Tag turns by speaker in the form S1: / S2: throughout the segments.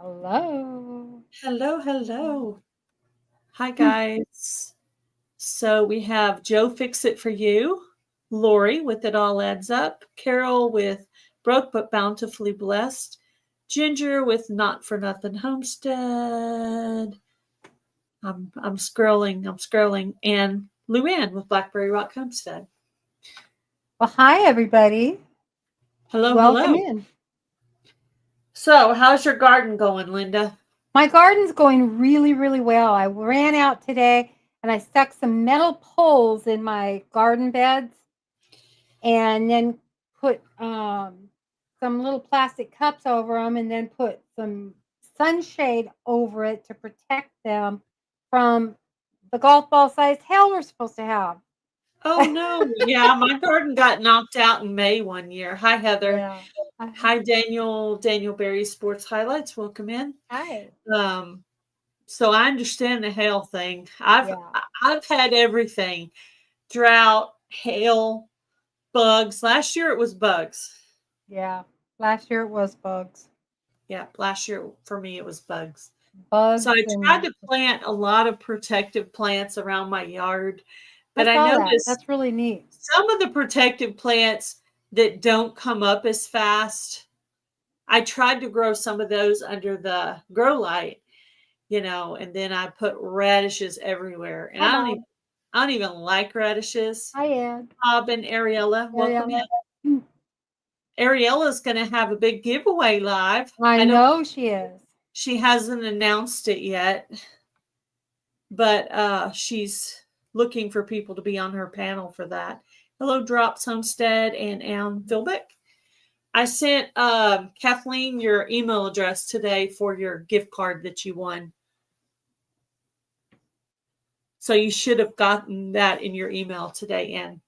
S1: Hello.
S2: Hello, hello. Hi, guys. So we have Joe Fix It For You, Lori with It All Adds Up, Carol with Broke But Bountifully Blessed, Ginger with Not For Nothing Homestead. I'm scrolling, and Luann with Blackberry Rock Homestead.
S1: Well, hi, everybody.
S2: Hello,
S1: Welcome
S2: hello.
S1: in.
S2: So, how's your garden going, Linda?
S1: My garden's going really, really well. I ran out today and I stuck some metal poles in my garden beds and then put some little plastic cups over them and then put some sunshade over it to protect them from the golf ball sized hail we're supposed to have.
S2: Oh no. Yeah, my garden got knocked out in May one year. Hi, Heather.
S1: Yeah.
S2: Hi, Daniel. Daniel Berry Sports Highlights. Welcome in.
S1: Hi.
S2: Um, so I understand the hail thing. I've
S1: Yeah.
S2: I've had everything: drought, hail, bugs. Last year it was bugs.
S1: Yeah. Last year it was bugs.
S2: Yeah, last year for me it was bugs. So
S1: Bugs
S2: I tried
S1: and
S2: to plant a lot of protective plants around my yard,
S1: I
S2: but I
S1: saw that.
S2: noticed
S1: That's really neat.
S2: some of the protective plants that don't come up as fast. I tried to grow some of those under the grow light, and then I put radishes everywhere. And
S1: Hi, Bob.
S2: I don't even like radishes.
S1: Hi, Ed.
S2: Bob and Ariella, welcome in.
S1: Ariella. Mm,
S2: Ariella's going to have a big giveaway live.
S1: I
S2: I don't.
S1: know she is.
S2: She hasn't announced it yet, but she's looking for people to be on her panel for that. Hello, Drops Homestead and Ann Philbeck. I sent Kathleen your email address today for your gift card that you won. So you should have gotten that in your email today, Ann.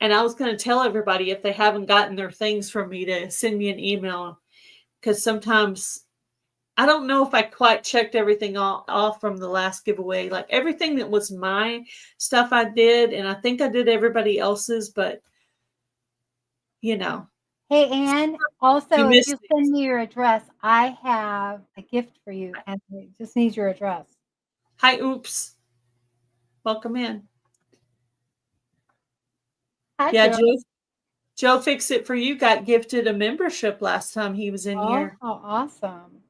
S2: And I was going to tell everybody if they haven't gotten their things from me to send me an email, because sometimes I don't know if I quite checked everything off from the last giveaway. Like everything that was my stuff I did, and I think I did everybody else's, but you know,
S1: Hey, Ann.
S2: you
S1: Also, if
S2: missed
S1: you
S2: it.
S1: send me your address, I have a gift for you, and it just needs your address.
S2: Hi, oops. Welcome in.
S1: Hi,
S2: Yeah,
S1: Joe.
S2: Joe Fix It For You got gifted a membership last time he was in
S1: Oh,
S2: here.
S1: how awesome.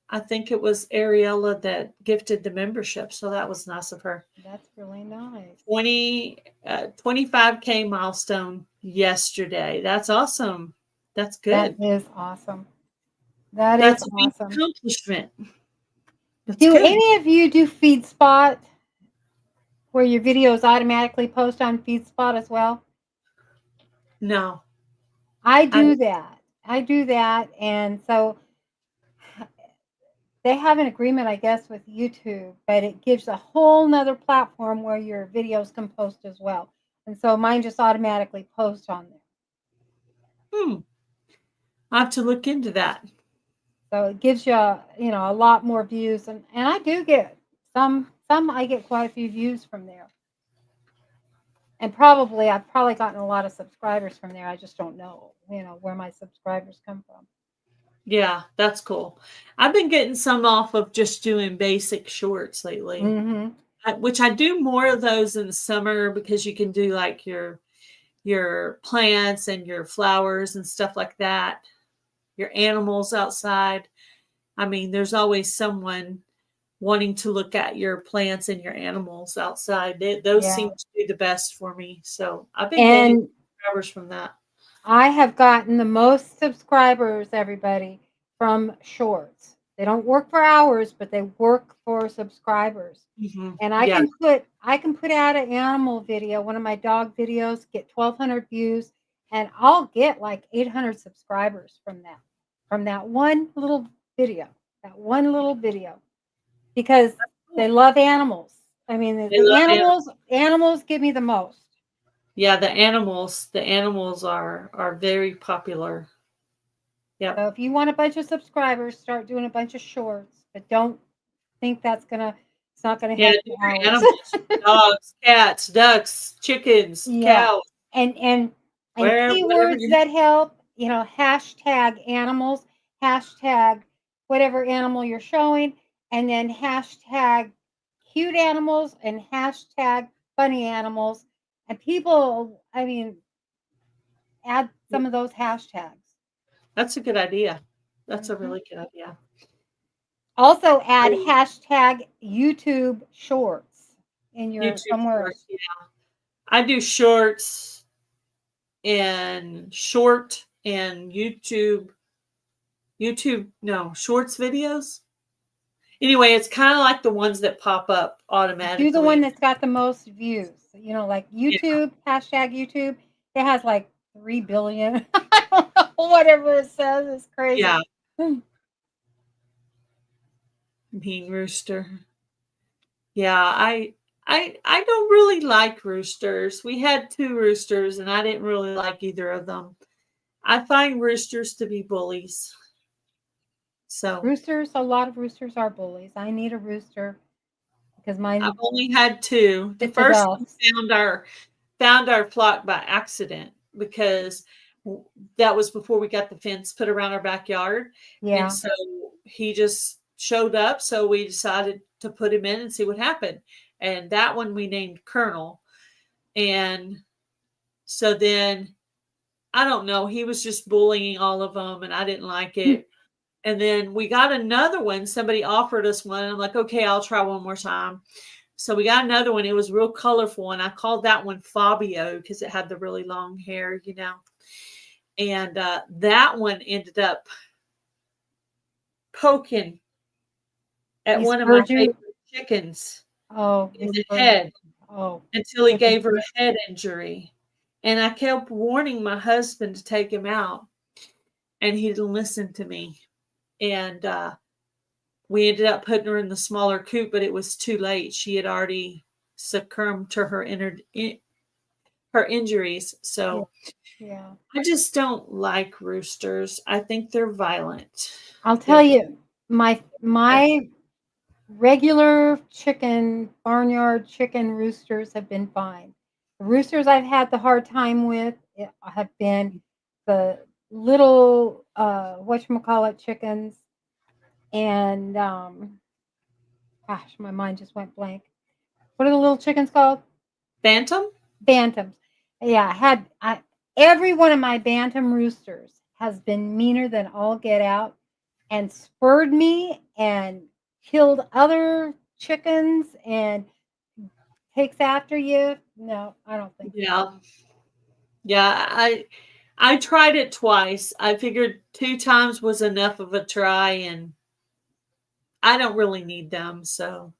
S2: I think it was Ariella that gifted the membership, so that was nice of her.
S1: That's really nice.
S2: 25K milestone yesterday. That's awesome. That's
S1: That
S2: good.
S1: is awesome. That is
S2: That's a big
S1: awesome.
S2: accomplishment. That's
S1: Do
S2: good.
S1: any of you do FeedSpot where your videos automatically post on FeedSpot as well?
S2: No.
S1: I
S2: I
S1: do that. I do that. And so they have an agreement, I guess, with YouTube, but it gives a whole nother platform where your videos can post as well. And so mine just automatically post on there.
S2: I have to look into that.
S1: So it gives you, a lot more views. And I do get some I get quite a few views from there. And I've probably gotten a lot of subscribers from there. I just don't know, where my subscribers come from.
S2: Yeah, that's cool. I've been getting some off of just doing basic shorts lately,
S1: Mm-hmm.
S2: which I do more of those in the summer because you can do like your plants and your flowers and stuff like that. Your animals outside. I mean, there's always someone wanting to look at your plants and your animals outside. Those
S1: Yeah.
S2: seem to be the best for me. So I've been gaining
S1: And
S2: subscribers from that.
S1: I have gotten the most subscribers, everybody, from shorts. They don't work for hours, but they work for subscribers. And I
S2: Yeah,
S1: can put out an animal video, one of my dog videos, get 1,200 views, and I'll get like 800 subscribers from that one little video, because they
S2: cool.
S1: love animals. I mean,
S2: They
S1: the
S2: love animals.
S1: animals give me the most.
S2: Yeah, the animals are very popular. Yep.
S1: So if you want a bunch of subscribers, start doing a bunch of shorts, but don't think it's not gonna
S2: Yeah,
S1: help
S2: do
S1: your
S2: your
S1: hours.
S2: animals. Dogs, cats, ducks, chickens,
S1: Yeah.
S2: cows,
S1: And
S2: whatever
S1: keywords
S2: you
S1: that help, hashtag animals, hashtag whatever animal you're showing, and then hashtag cute animals and hashtag funny animals. And people, I mean, add some of those hashtags.
S2: That's a good idea. That's a really good idea.
S1: Also add hashtag YouTube Shorts in your
S2: YouTube
S1: somewhere.
S2: shorts, yeah. I do shorts and YouTube shorts videos. Anyway, it's kind of like the ones that pop up automatically.
S1: Do the one that's got the most views. You know, like YouTube, hashtag YouTube. It has like 3 billion. I don't know, whatever it says. It's crazy.
S2: Yeah. Mean rooster. Yeah, I don't really like roosters. We had 2 roosters and I didn't really like either of them. I find roosters to be bullies. So
S1: Roosters, a lot of roosters are bullies. I need a rooster because mine.
S2: I've only had 2. The
S1: It's a
S2: first one
S1: dust.
S2: found our flock by accident because that was before we got the fence put around our backyard.
S1: Yeah.
S2: And so he just showed up. So we decided to put him in and see what happened. And that one we named Colonel. And so then, I don't know, he was just bullying all of them and I didn't like it. And then we got another one. Somebody offered us one. And I'm like, okay, I'll try one more time. So we got another one. It was real colorful. And I called that one Fabio because it had the really long hair, you know. And that one ended up poking at one of my favorite chickens in the head until he gave her a head injury. And I kept warning my husband to take him out. And he didn't listen to me. And we ended up putting her in the smaller coop, but it was too late. She had already succumbed to her injuries. So
S1: yeah,
S2: I just don't like roosters. I think they're violent.
S1: I'll tell you, my regular chicken, barnyard chicken roosters have been fine. The roosters I've had the hard time with have been the little whatchamacallit chickens. And gosh, my mind just went blank. What are the little chickens called?
S2: Bantam?
S1: Bantams. Yeah, every one of my bantam roosters has been meaner than all get out and spurred me and killed other chickens and takes after you. No, I don't think
S2: so. Yeah, I tried it twice. I figured 2 times was enough of a try, and I don't really need them. So,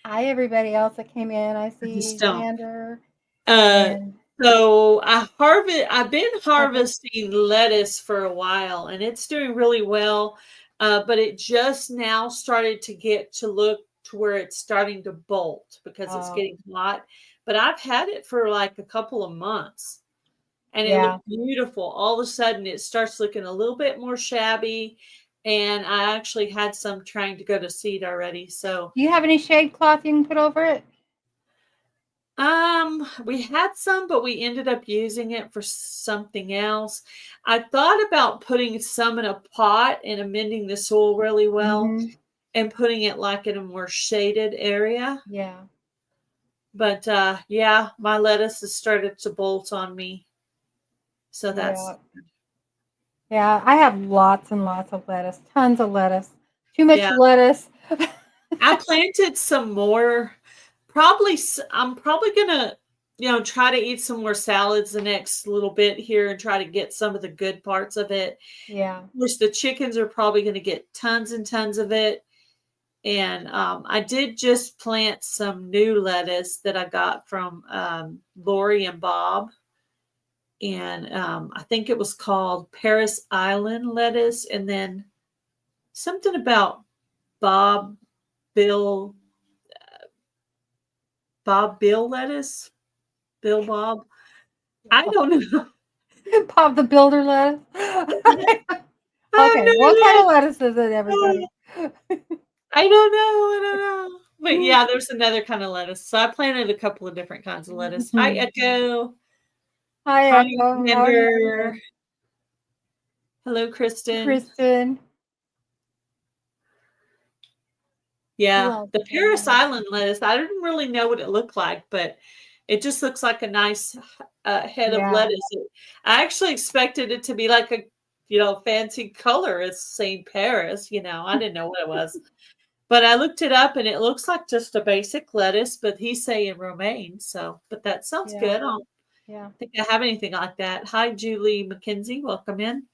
S1: hi everybody else that came in. I see Xander.
S2: So I've been harvesting lettuce for a while, and it's doing really well. But it just now started to get to look to where it's starting to bolt because it's getting hot. But I've had it for like a couple of months. And it looked beautiful. All of a sudden, it starts looking a little bit more shabby. And I actually had some trying to go to seed already. So,
S1: do you have any shade cloth you can put over it?
S2: We had some, but we ended up using it for something else. I thought about putting some in a pot and amending the soil really well and putting it like in a more shaded area.
S1: Yeah.
S2: But yeah, my lettuce has started to bolt on me. So that's
S1: yeah, I have lots and lots of lettuce, tons of lettuce, too much lettuce.
S2: I planted some more. I'm probably gonna, try to eat some more salads the next little bit here and try to get some of the good parts of it.
S1: Yeah.
S2: Which the chickens are probably going to get tons and tons of it. And I did just plant some new lettuce that I got from Lori and Bob. And I think it was called Paris Island lettuce. And then something about Bob Bill lettuce. Bob. I don't know.
S1: Bob the Builder lettuce. Okay, what kind of lettuce is it, everybody?
S2: I don't know. But yeah, there's another kind of lettuce. So I planted a couple of different kinds of lettuce. Hi, Echo.
S1: Hi, Echo.
S2: How are you? Hello, Kristen.
S1: Kristen. Who
S2: Yeah,
S1: else
S2: the
S1: is in
S2: Paris
S1: there?
S2: Island lettuce, I didn't really know what it looked like, but it just looks like a nice head of
S1: Yeah,
S2: lettuce. I actually expected it to be like a, fancy color. It's St. Paris, I didn't know what it was. But I looked it up and it looks like just a basic lettuce, but he's saying romaine. So, but that sounds
S1: yeah,
S2: good. I don't
S1: yeah,
S2: think I have anything like that. Hi, Julie McKenzie. Welcome in.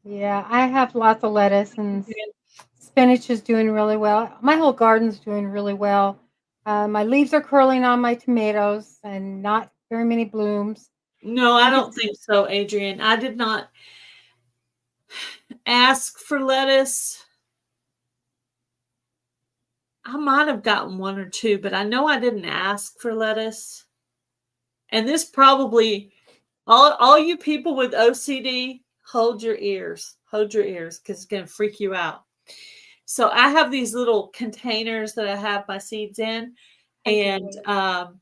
S1: yeah. I have lots of lettuce and spinach is doing really well. My whole garden's doing really well. My leaves are curling on my tomatoes and not very many blooms.
S2: No,
S1: I
S2: I
S1: think
S2: don't
S1: it's
S2: think so, Adrian. I did not ask for lettuce. I might have gotten one or two, but I know I didn't ask for lettuce. And this probably all you people with OCD, hold your ears. Hold your ears because it's going to freak you out. So I have these little containers that I have my seeds in,
S1: hi
S2: and
S1: Julie.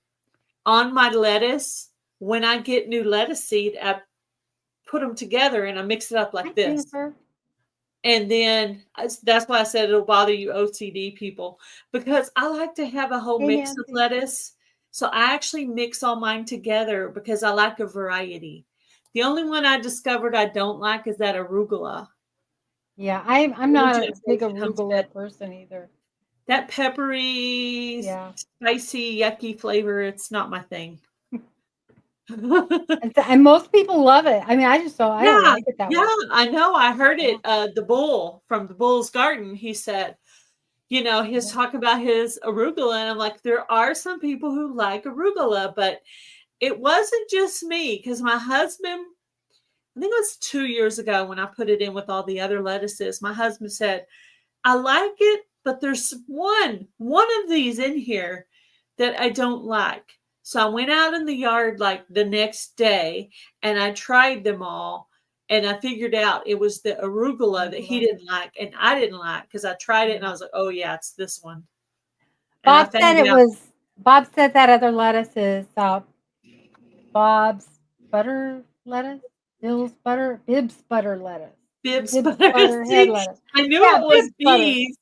S2: on my lettuce, when I get new lettuce seed, I put them together and I mix it up
S1: Hi
S2: like this.
S1: Jennifer.
S2: And then that's why I said it'll bother you OCD people, because I like to have a whole
S1: Hey
S2: mix of
S1: Nancy.
S2: lettuce. So I actually mix all mine together because I like a variety. The only one I discovered I don't like is that arugula.
S1: Yeah, I'm
S2: What would
S1: not
S2: you
S1: a
S2: say,
S1: big arugula
S2: Homestead?
S1: person either.
S2: That peppery,
S1: Yeah.
S2: spicy, yucky flavor, it's not my thing.
S1: And most people love it. I mean, I don't
S2: Yeah,
S1: like it that
S2: yeah,
S1: way.
S2: I know. I heard
S1: Yeah,
S2: it. The bull from the Bull's Garden, he said, he was
S1: yeah.
S2: talking about his arugula, and I'm like, there are some people who like arugula, but it wasn't just me because my husband, I think it was 2 years ago when I put it in with all the other lettuces, my husband said, I like it, but there's one of these in here that I don't like. So I went out in the yard like the next day and I tried them all and I figured out it was the arugula that he
S1: Arugula.
S2: didn't like and I didn't like because I tried it and I
S1: Yeah.
S2: was like, oh yeah, it's this one. And I
S1: Bob said
S2: found
S1: it
S2: out
S1: was. Bob said that other lettuce is Bob's butter lettuce, Bib's butter lettuce,
S2: Bib's
S1: Bib's
S2: butter.
S1: butter head
S2: See,
S1: lettuce.
S2: I knew
S1: Yeah,
S2: it was
S1: Bib's butter.
S2: bees.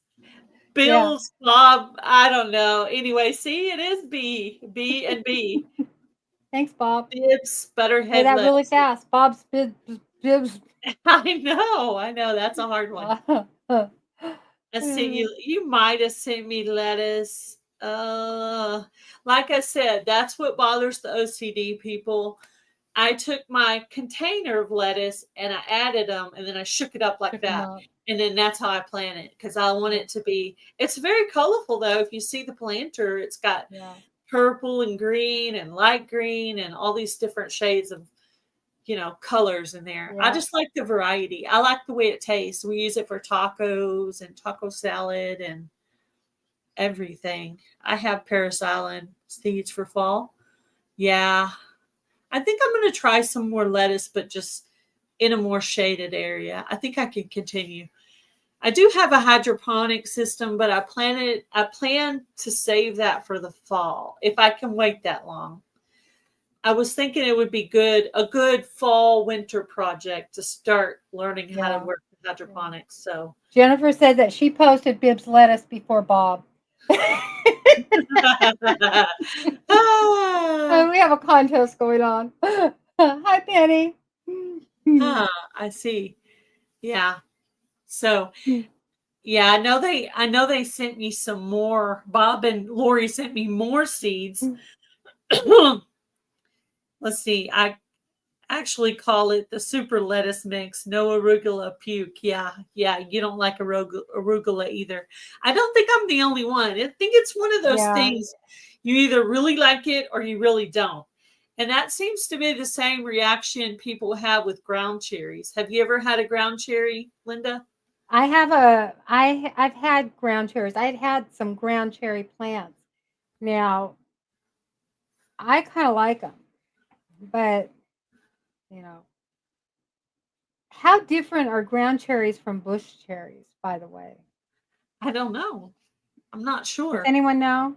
S1: Yeah.
S2: Bill's Bob, I don't know. Anyway, see, it is B and B.
S1: Thanks, Bob.
S2: Bib's
S1: Say
S2: butterhead
S1: that really
S2: lettuce.
S1: fast. Bib's.
S2: I know, that's a hard one. Let's see, you might have sent me lettuce. Like I said, that's what bothers the OCD people. I took my container of lettuce and I added them and then I shook it up like
S1: Shook 'em
S2: that.
S1: up.
S2: And then that's how I plant it because I want
S1: Yeah.
S2: it to be, it's very colorful though. If you see the planter, it's got
S1: Yeah.
S2: purple and green and light green and all these different shades of, colors in there. I
S1: Yeah.
S2: just like the variety. I like the way it tastes. We use it for tacos and taco salad and everything. I have Paris Island seeds for fall. Yeah. I think I'm going to try some more lettuce, but just in a more shaded area. I think I can continue. I do have a hydroponic system, but I plan to save that for the fall if I can wait that long. I was thinking it would be a good fall winter project to start learning how to
S1: Yeah.
S2: work with
S1: Yeah.
S2: hydroponics. So
S1: Jennifer said that she posted Bib's lettuce before Bob.
S2: ah,
S1: We have a contest going on. Hi, Penny.
S2: I see. Yeah. So yeah, I know they sent me some more. Bob and Lori sent me more seeds. Let's see. I actually call it the super lettuce mix. No arugula puke. Yeah, yeah. You don't like arugula either. I don't think I'm the only one. I think it's one of those
S1: Yeah,
S2: things you either really like it or you really don't. And that seems to be the same reaction people have with ground cherries. Have you ever had a ground cherry, Linda?
S1: I've had ground cherries. I had some ground cherry plants. Now, I kind of like them, but you know, how different are ground cherries from bush cherries, by the way?
S2: I don't know. I'm not
S1: Does
S2: sure.
S1: anyone know?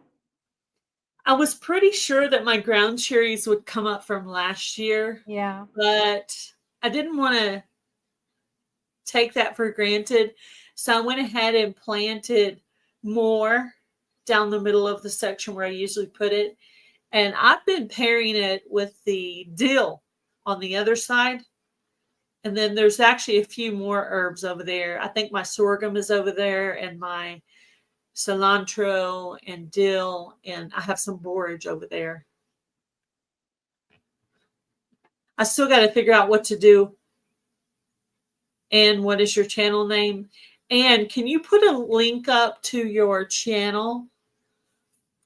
S2: I was pretty sure that my ground cherries would come up from last year,
S1: Yeah.
S2: but I didn't want to take that for granted. So I went ahead and planted more down the middle of the section where I usually put it. And I've been pairing it with the dill on the other side. And then there's actually a few more herbs over there. I think my sorghum is over there and my cilantro and dill. And I have some borage over there. I still got to figure out what to do. And what is your channel name? And can you put a link up to your channel?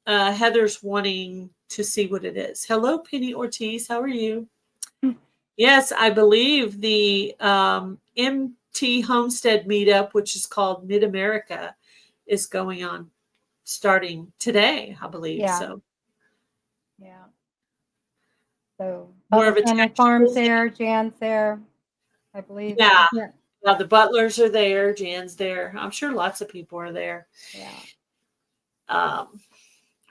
S2: Heather's wanting to see what it is. Hello, Penny Ortiz. How are you? Yes, I believe the MT Homestead meetup, which is called Mid America, is going on starting today, I believe.
S1: Yeah.
S2: So,
S1: Yeah. So
S2: more of
S1: Butler
S2: a
S1: Family
S2: texture
S1: Farm's
S2: thing.
S1: there, Jan's there, I believe.
S2: Yeah.
S1: Yeah.
S2: Now the Butlers are there, Jan's there. I'm sure lots of people are there.
S1: Yeah.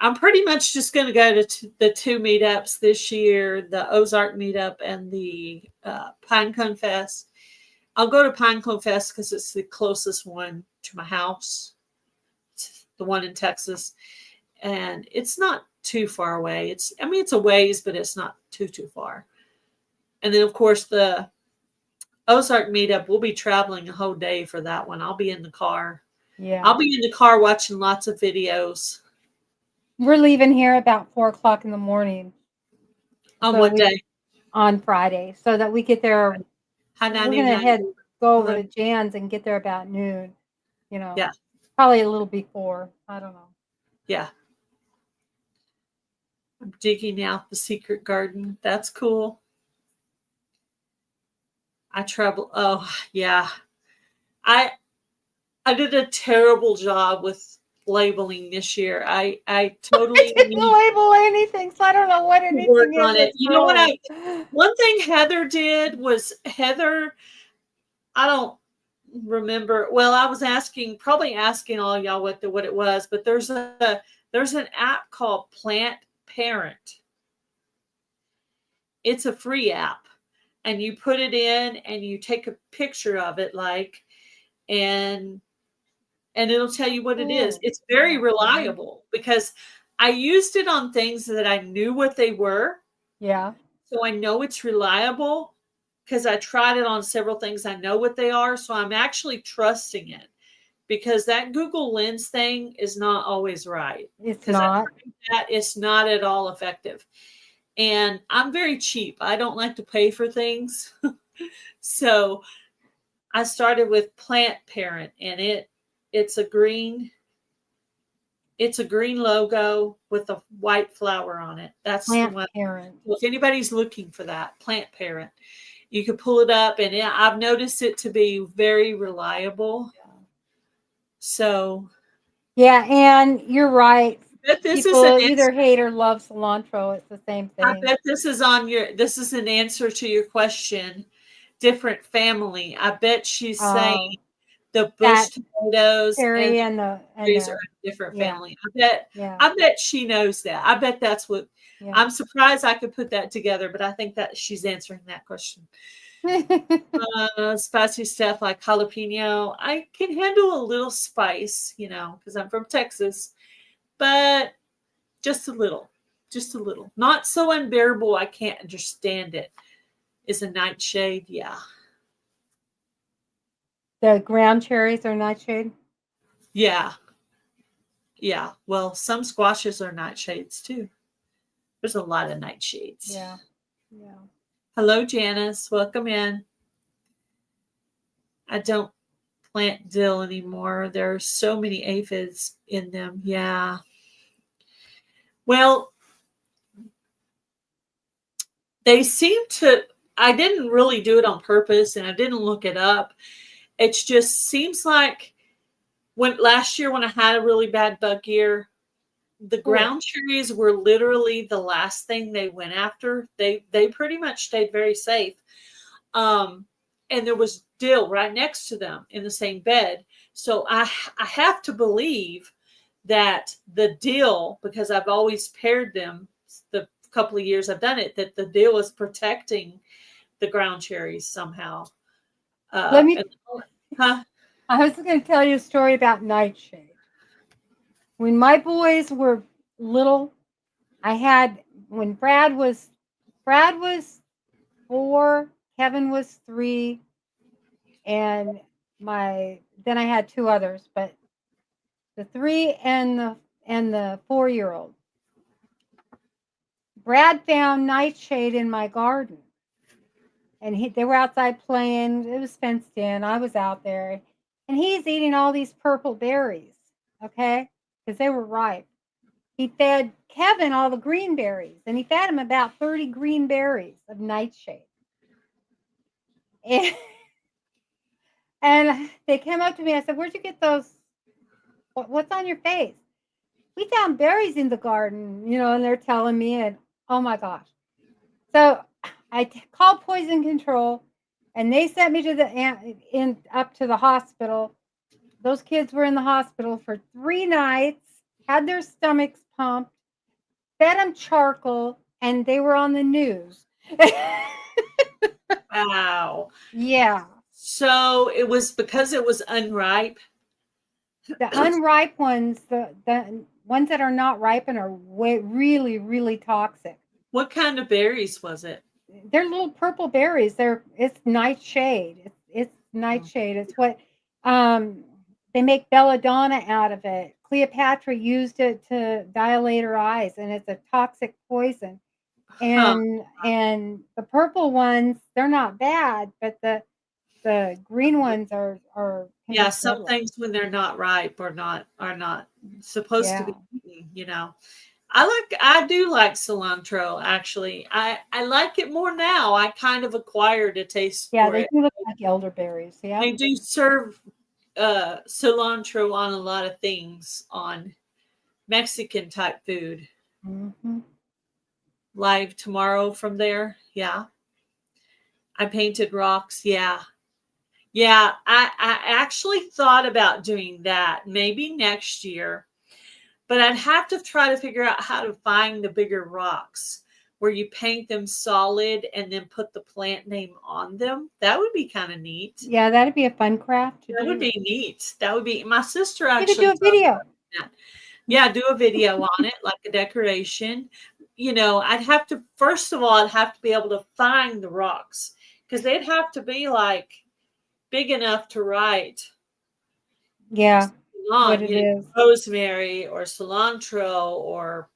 S2: I'm pretty much just going to go to the two meetups this year, the Ozark meetup and the Pinecone Fest. I'll go to Pinecone Fest because it's the closest one to my house. It's the one in Texas. And it's not too far away. It's a ways, but it's not too far. And then, of course, the Ozark meetup, we'll be traveling a whole day for that one. I'll be in the car.
S1: Yeah.
S2: I'll be in the car watching lots of videos.
S1: We're leaving here about 4:00 in the morning.
S2: On what day?
S1: On Friday, so that we get there.
S2: Hi,
S1: We're gonna go over
S2: Hello.
S1: to Jan's and get there about noon.
S2: Yeah.
S1: Probably a little before. I don't know.
S2: Yeah. I'm digging out the secret garden. That's cool. I travel. Oh, yeah. I did a terrible job with labeling this year. I totally
S1: I didn't
S2: need
S1: label anything, so I don't know what
S2: to work
S1: anything is
S2: on it.
S1: that's
S2: You know what
S1: wrong.
S2: one thing Heather did was I don't remember. Well, I was probably asking all y'all what it was, but there's an app called Plant Parent. It's a free app, and you put it in and you take a picture of it, and it'll tell you what it is. It's very reliable because I used it on things that I knew what they were.
S1: Yeah.
S2: So I know it's reliable because I tried it on several things. I know what they are. So I'm actually trusting it because that Google Lens thing is not always right.
S1: It's not.
S2: It's not at all effective. And I'm very cheap. I don't like to pay for things. So I started with Plant Parent, and it's a green logo with a white flower on it. That's
S1: Plant
S2: the one.
S1: Parent.
S2: If anybody's looking for that, Plant Parent, you can pull it up, and I've noticed it to be very reliable. So
S1: yeah, and you're right.
S2: People
S1: either hate or love cilantro. It's the same thing.
S2: I bet this is an answer to your question. Different family. I bet she's saying the bush tomatoes
S1: and
S2: the
S1: are
S2: a different family. I bet she knows that. I bet that's what.
S1: Yeah.
S2: I'm surprised I could put that together, but I think that she's answering that question. Spicy stuff like jalapeno. I can handle a little spice, because I'm from Texas, but just a little. Not so unbearable I can't understand it. Is a nightshade, yeah.
S1: The ground cherries are nightshade?
S2: Yeah. Yeah. Well, some squashes are nightshades too. There's a lot of nightshades.
S1: Yeah. Yeah.
S2: Hello, Janice. Welcome in. I don't plant dill anymore. There are so many aphids in them. Yeah. Well, they seem to, I didn't really do it on purpose and I didn't look it up. It just seems like last year when I had a really bad bug year, the ground cherries were literally the last thing they went after. They pretty much stayed very safe. And there was dill right next to them in the same bed. So I have to believe that the dill, because I've always paired them the couple of years I've done it, that the dill is protecting the ground cherries somehow.
S1: Let me.
S2: Huh?
S1: I was going to tell you a story about nightshade. When my boys were little, I had when Brad was 4, Kevin was 3, and then I had 2 others, but the 3 and the 4-year-old. Brad found nightshade in my garden, and they were outside playing. It was fenced in. I was out there, and he's eating all these purple berries, okay, because they were ripe. He fed Kevin all the green berries, and he fed him about 30 green berries of nightshade. And, and they came up to me. I said, "Where'd you get those? What's on your face?" "We found berries in the garden, and they're telling me, and oh my gosh. So I called poison control, and they sent me to up to the hospital. Those kids were in the hospital for 3 nights, had their stomachs pumped, fed them charcoal, and they were on the news.
S2: Wow.
S1: Yeah.
S2: So it was because it was unripe.
S1: The unripe ones, the ones that are not ripened are really, really toxic.
S2: What kind of berries was it?
S1: They're little purple berries. It's nightshade. It's nightshade. It's what they make belladonna out of it. Cleopatra used it to dilate her eyes, and it's a toxic poison. And the purple ones, they're not bad, but the green ones are
S2: Yeah, some things when they're not ripe are not supposed to be eaten, I do like cilantro, actually. I like it more now. I kind of acquired a taste for it.
S1: Yeah, they do look like elderberries. Yeah.
S2: They do serve cilantro on a lot of things, on Mexican type food.
S1: Mm-hmm.
S2: Live tomorrow from there. Yeah. I painted rocks. Yeah. Yeah. I actually thought about doing that maybe next year, but I'd have to try to figure out how to find the bigger rocks where you paint them solid and then put the plant name on them. That would be kind of neat.
S1: Yeah, that'd be a fun craft to do.
S2: That would be neat. That would be, my sister
S1: You
S2: actually
S1: could do a video.
S2: Yeah, do a video on it, like a decoration. I'd have to, first of all, I'd have to be able to find the rocks, because they'd have to be like big enough to write.
S1: Yeah, what it is.
S2: Rosemary or cilantro, or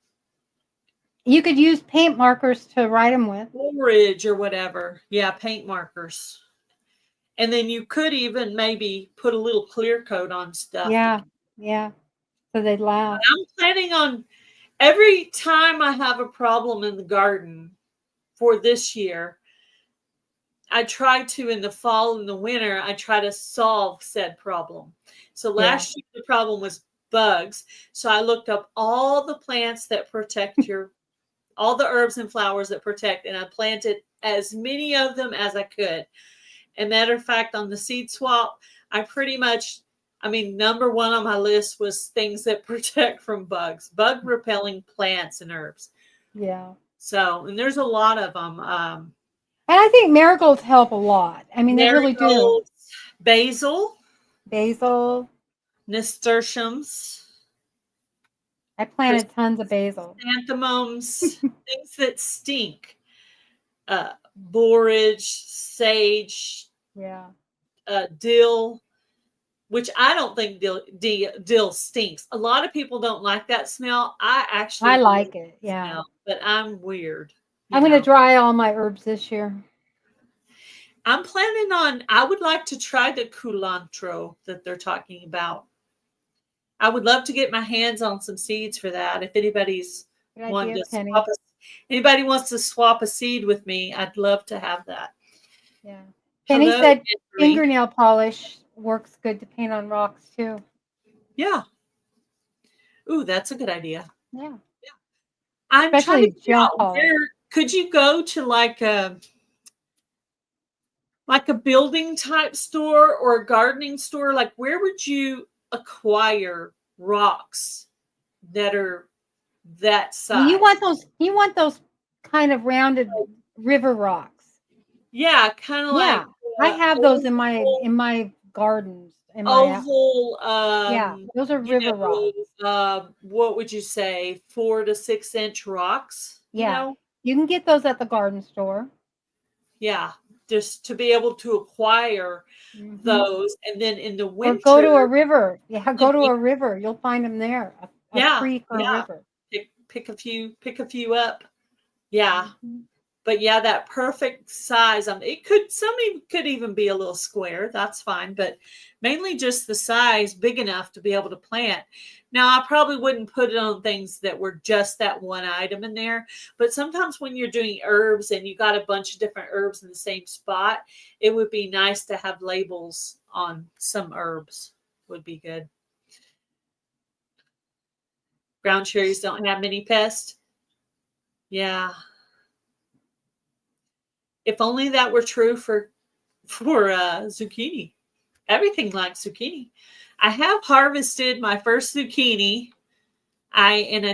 S1: you could use paint markers to write them with.
S2: Woolridge or whatever. Yeah, paint markers. And then you could even maybe put a little clear coat on stuff.
S1: Yeah, so they'd last.
S2: I'm planning on, every time I have a problem in the garden for this year, I try to, in the fall and the winter, I try to solve said problem. So last year the problem was bugs. So I looked up all the plants that protect all the herbs and flowers that protect, and I planted as many of them as I could. And matter of fact, on the seed swap, number 1 on my list was things that protect from bugs, bug repelling plants and herbs.
S1: Yeah.
S2: So, and there's a lot of them.
S1: And I think marigolds help a lot. I mean, they really do.
S2: Basil, nasturtiums.
S1: I planted tons of basil.
S2: Chrysanthemums, things that stink. Borage, sage.
S1: Yeah.
S2: Dill, which I don't think dill stinks. A lot of people don't like that smell. I
S1: like it. Yeah.
S2: Smell, but I'm weird.
S1: I'm going to dry all my herbs this year.
S2: I'm planning on, I would like to try the culantro that they're talking about. I would love to get my hands on some seeds for that. If anybody's wanting to anybody wants to swap a seed with me, I'd love to have that.
S1: Yeah. Penny said fingernail polish works good to paint on rocks too.
S2: Yeah. Ooh, that's a good idea.
S1: Yeah.
S2: I'm trying to figure out, where could you go to like a building type store or a gardening store? Like, where would you acquire rocks that are that size.
S1: Well, you want those kind of rounded river rocks.
S2: Yeah, kind of
S1: Yeah.
S2: like
S1: I have those in
S2: oval,
S1: my gardens, in my
S2: oval,
S1: yeah, those are
S2: you
S1: river rocks.
S2: know, what would you say, 4 to 6 inch rocks, you
S1: Yeah.
S2: know?
S1: You can get those at the garden store.
S2: Yeah, just to be able to acquire
S1: Mhm.
S2: those. And then in the
S1: Or go to a
S2: winter,
S1: river. Yeah, go
S2: it'd
S1: to
S2: be,
S1: a river. You'll find them there. A
S2: yeah,
S1: creek or a
S2: yeah,
S1: river.
S2: pick a few up. Yeah.
S1: Mhm.
S2: But yeah, that perfect size. Some could even be a little square. That's fine, but mainly just the size big enough to be able to plant. Now, I probably wouldn't put it on things that were just that one item in there. But sometimes when you're doing herbs and you got a bunch of different herbs in the same spot, it would be nice to have labels on some herbs. Would be good. Ground cherries don't have many pests. Yeah. If only that were true for zucchini. Everything likes zucchini. I have harvested my first zucchini.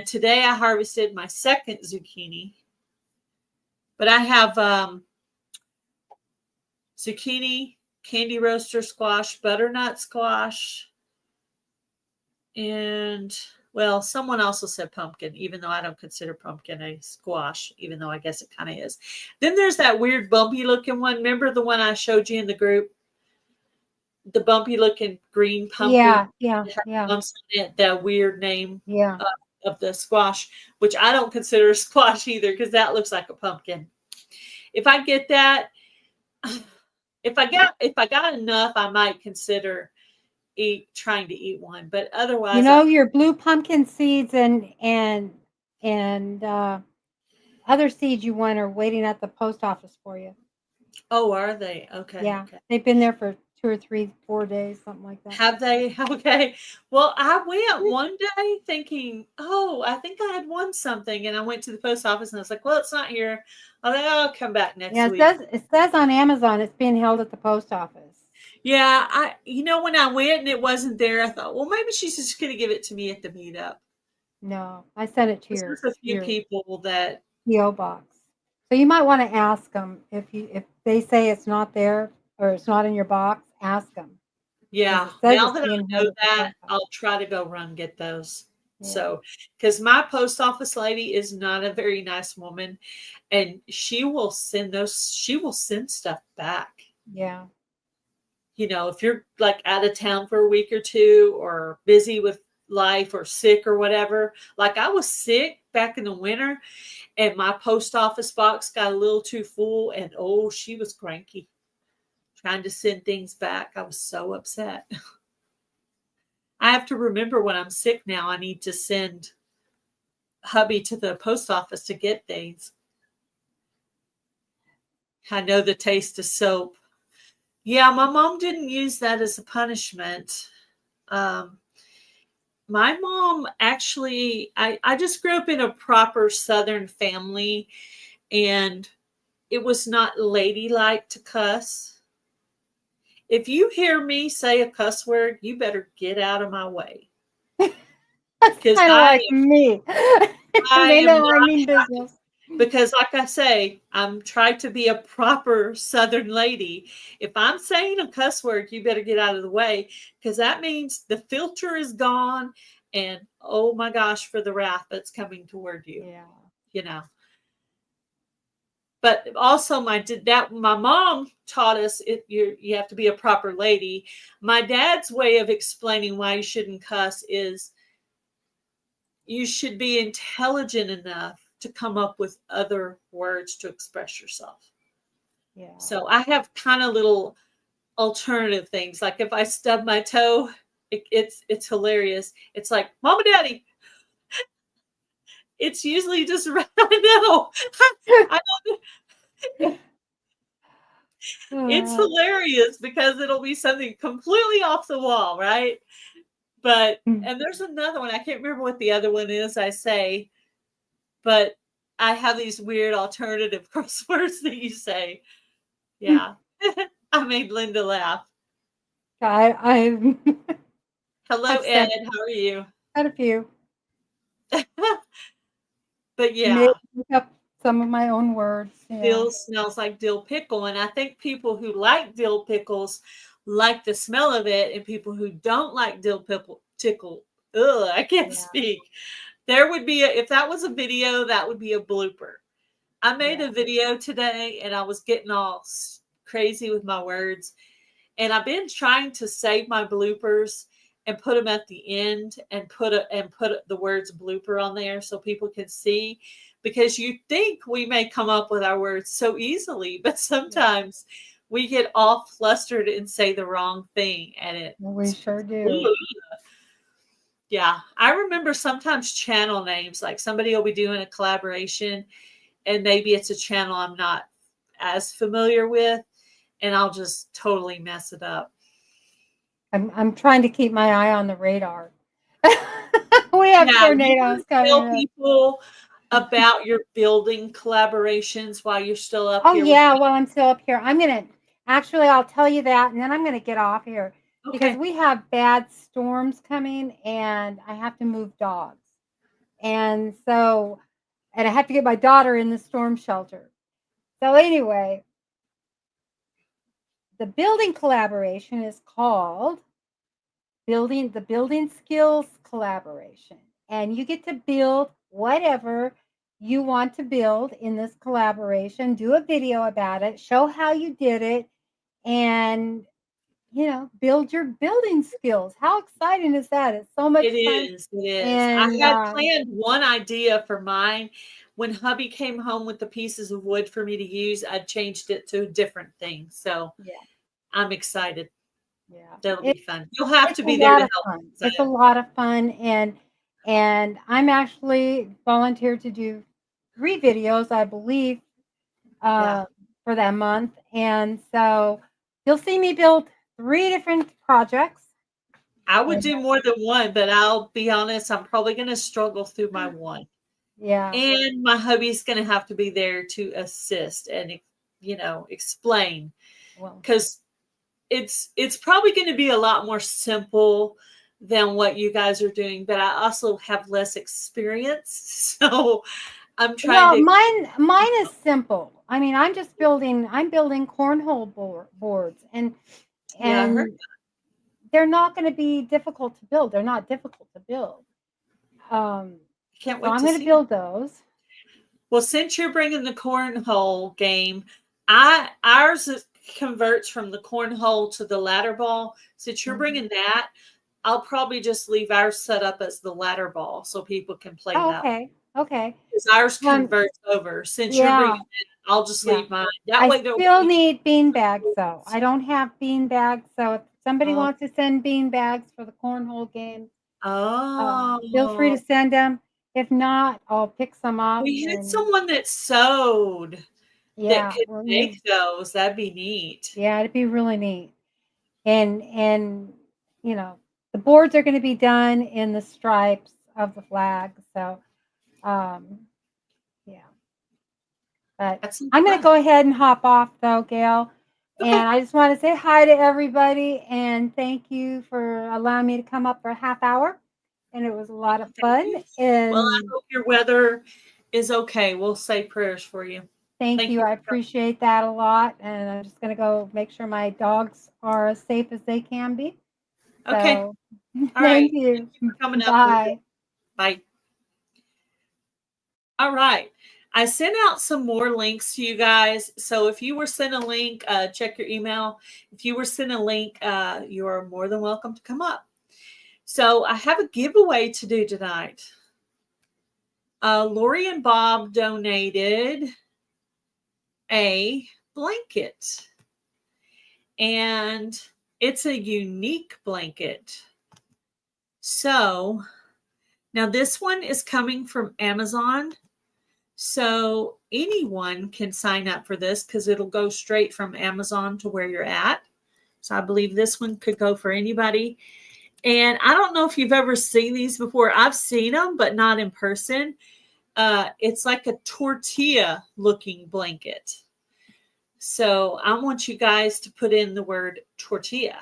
S2: Today I harvested my second zucchini. But I have zucchini, candy roaster squash, butternut squash, and well, someone also said pumpkin, even though I don't consider pumpkin a squash, even though I guess it kind of is. Then there's that weird bumpy looking one. Remember the one I showed you in the group? The bumpy looking green pumpkin.
S1: Yeah, yeah,
S2: It has
S1: yeah,
S2: bumps in it, that weird name
S1: yeah.
S2: of the squash, which I don't consider a squash either because that looks like a pumpkin. If I get that, if I got enough, I might consider trying to eat one. But
S1: You
S2: otherwise,
S1: know, your blue pumpkin seeds and other seeds you want are waiting at the post office for you.
S2: oh, are they? Okay,
S1: Yeah,
S2: okay.
S1: they've been there for 2 or 3, 4 days, something like that.
S2: Have they? Okay. Well, I went one day thinking, oh, I think I had won something. And I went to the post office and I was like, well, it's not here. I think I'll come back next
S1: Yeah,
S2: week.
S1: it says on Amazon it's being held at the post office.
S2: Yeah, when I went and it wasn't there, I thought, well, maybe she's just going to give it to me at the meetup.
S1: No, I sent it to
S2: There's a few
S1: your
S2: people that,
S1: PO box. So you might want to ask them if they say it's not there or it's not in your box, ask them because
S2: yeah,
S1: it says
S2: now
S1: it's
S2: that
S1: being
S2: I
S1: held
S2: know
S1: at the
S2: that,
S1: post office.
S2: I'll try to go run get those.
S1: Yeah,
S2: So, because my post office lady is not a very nice woman, and she will send stuff back.
S1: yeah.
S2: If you're like out of town for a week or two or busy with life or sick or whatever. Like I was sick back in the winter and my post office box got a little too full and oh, she was cranky trying to send things back. I was so upset. I have to remember when I'm sick now, I need to send hubby to the post office to get things. I know the taste of soap. Yeah, my mom didn't use that as a punishment. My mom actually, I just grew up in a proper Southern family, and it was not ladylike to cuss. If you hear me say a cuss word, you better get out of my way
S1: That's
S2: because
S1: kind of like me.
S2: I
S1: They
S2: am
S1: know I
S2: not
S1: mean business.
S2: because like I say, I'm trying to be a proper Southern lady. If I'm saying a cuss word, you better get out of the way because that means the filter is gone and oh my gosh, for the wrath that's coming toward you,
S1: Yeah.
S2: you know. But also my mom taught us you have to be a proper lady. My dad's way of explaining why you shouldn't cuss is you should be intelligent enough to come up with other words to express yourself.
S1: Yeah.
S2: So I have kind of little alternative things. Like if I stub my toe, it's hilarious. It's like, Mama, Daddy. It's usually just right. I know. I know. It's
S1: Uh,
S2: hilarious because it'll be something completely off the wall, right? And there's another one. I can't remember what the other one is I say, but I have these weird alternative curse words that you say. Yeah. I made Linda laugh.
S1: I've
S2: Hello,
S1: I've
S2: Ed.
S1: said
S2: How are you?
S1: quite a few.
S2: But
S1: Maybe
S2: yeah,
S1: look up some of my own words. Yeah.
S2: dill smells like dill pickle. And I think people who like dill pickles like the smell of it, and people who don't like dill pickle, ugh, I can't
S1: Yeah.
S2: speak. There would be if that was a video, that would be a blooper. I made
S1: Yeah.
S2: a video today and I was getting all crazy with my words. And I've been trying to save my bloopers and put them at the end and put the words blooper on there so people can see, because you think we may come up with our words so easily, but
S1: Yeah.
S2: sometimes we get all flustered and say the wrong thing, and
S1: We
S2: it's
S1: sure
S2: just,
S1: do.
S2: yeah. I remember sometimes channel names, like somebody will be doing a collaboration and maybe it's a channel I'm not as familiar with, and I'll just totally mess it up.
S1: I'm trying to keep my eye on the radar. We have
S2: Now, you
S1: tornadoes
S2: want to tell
S1: coming
S2: people about your building collaborations while you're still up
S1: Oh
S2: here with
S1: yeah,
S2: me?
S1: well I'm still up here. I'll tell you that and then I'm gonna get off here because
S2: Okay.
S1: we have bad storms coming and I have to move dogs. And so and I have to get my daughter in the storm shelter. So anyway, the building collaboration is called building skills collaboration. And you get to build whatever you want to build in this collaboration, do a video about it, show how you did it, and build your building skills. How exciting is that? It's so much
S2: It
S1: fun.
S2: is. It is. I
S1: And
S2: had planned one idea for mine. When hubby came home with the pieces of wood for me to use, I changed it to a different thing. So
S1: yeah,
S2: I'm excited.
S1: yeah.
S2: That'll be fun. You'll have
S1: It's
S2: to
S1: a
S2: be there
S1: lot
S2: to
S1: of
S2: help
S1: fun.
S2: set
S1: It's a
S2: it.
S1: lot of fun, and I'm actually volunteered to do 3 videos, I believe,
S2: Yeah.
S1: uh, for that month, and so you'll see me build 3 different projects.
S2: I would
S1: And
S2: do more than one, but I'll be honest, I'm probably going to struggle through my one.
S1: yeah,
S2: And my hubby's going to have to be there to assist and, explain,
S1: well,
S2: because it's probably going to be a lot more simple than what you guys are doing, but I also have less experience. So I'm trying
S1: well,
S2: to,
S1: mine is simple. I mean, I'm building cornhole boards,
S2: yeah, I heard.
S1: and they're not gonna be difficult to build. They're not difficult to build. Um,
S2: Can't
S1: so
S2: wait
S1: I'm
S2: to
S1: gonna
S2: see.
S1: build those.
S2: Well, since you're bringing the cornhole game, ours converts from the cornhole to the ladder ball. Since you're
S1: Mhm.
S2: bringing that, I'll probably just leave ours set up as the ladder ball so people can play
S1: Oh,
S2: that.
S1: okay, okay.
S2: Because ours
S1: Um,
S2: converts over. Since you're
S1: yeah,
S2: bringing it, I'll just
S1: yeah.
S2: leave mine. That
S1: I
S2: way there'll
S1: still
S2: be.
S1: need bean bags though. I don't have bean bags, so if somebody
S2: Oh,
S1: wants to send bean bags for the cornhole game, feel free to
S2: oh,
S1: send them. If not, I'll pick some up
S2: we had
S1: and
S2: someone that sewed that
S1: yeah,
S2: could
S1: well,
S2: make those. That'd be neat.
S1: yeah, it'd be really neat. And you know, the boards are going to be done in the stripes of the flag. So, um, yeah. But
S2: That's some
S1: I'm going to
S2: fun.
S1: go ahead and hop off though, Gail.
S2: Okay.
S1: And I just want to say hi to everybody and thank you for allowing me to come up for a half hour. And it was a lot of
S2: Thank
S1: fun.
S2: you. Well, I
S1: And
S2: hope your weather is okay. We'll say prayers for you.
S1: thank
S2: Thank
S1: you.
S2: you
S1: I
S2: for coming.
S1: appreciate that a lot. And I'm just going to go make sure my dogs are as safe as they can be.
S2: Okay.
S1: So,
S2: All right.
S1: thank
S2: Thank
S1: you.
S2: you for coming up. We will.
S1: Bye.
S2: Bye. All right. I sent out some more links to you guys. So if you were sent a link, check your email. If you were sent a link, you are more than welcome to come up. So I have a giveaway to do tonight. Lori and Bob donated a blanket, and it's a unique blanket. So now this one is coming from Amazon. So anyone can sign up for this because it'll go straight from Amazon to where you're at. So I believe this one could go for anybody. And I don't know if you've ever seen these before. I've seen them, but not in person. It's like a tortilla looking blanket. So I want you guys to put in the word tortilla.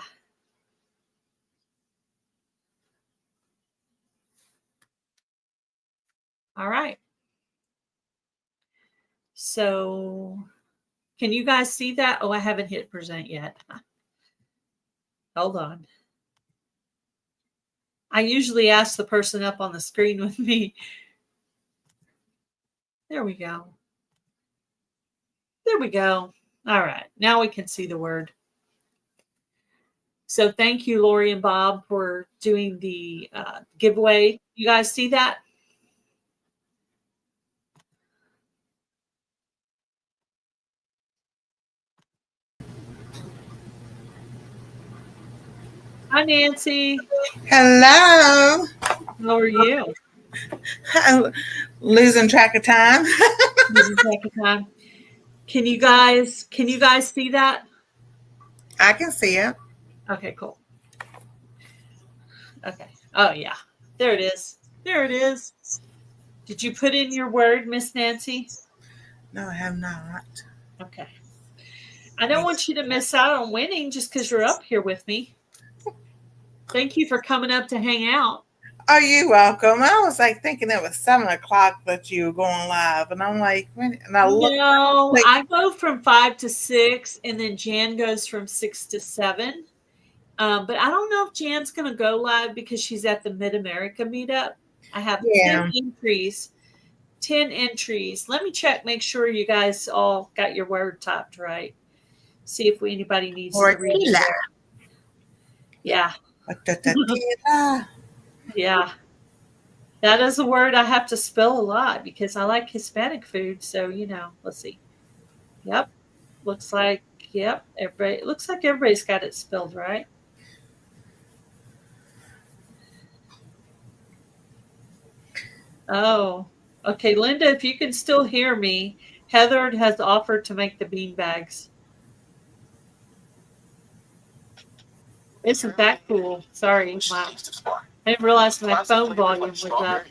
S2: All right. So can you guys see that? Oh, I haven't hit present yet. Hold on. I usually ask the person up on the screen with me. There we go. There we go. All right. Now we can see the word. So thank you, Lori and Bob, for doing the giveaway. You guys see that? Hi, Nancy.
S3: Hello.
S2: How are you?
S3: Losing track of time.
S2: Losing track of time. Can you guys see that?
S3: I can see it.
S2: Okay, cool. Okay. Oh yeah. There it is. There it is. Did you put in your word, Miss Nancy?
S3: No, I have not.
S2: Okay. I don't want you to miss out on winning just because you're up here with me. Thank you for coming up to hang out.
S3: Oh, you're welcome. I was like thinking it was 7:00 that you were going live, and I'm like, and I looked.
S2: No,
S3: like,
S2: I go from 5 to 6, and then Jan goes from 6 to 7. But I don't know if Jan's going to go live because she's at the Mid-America meetup. I have 10 entries. 10 entries. Let me check, make sure you guys all got your word typed right. See if anybody needs to read it. Yeah. Yeah. That is a word I have to spell a lot because I like Hispanic food. So, let's see. Yep. Looks like, it looks like everybody's got it spelled right. Oh, okay. Linda, if you can still hear me, Heather has offered to make the bean bags. Isn't that cool? Sorry. Wow. I didn't realize my phone volume was up.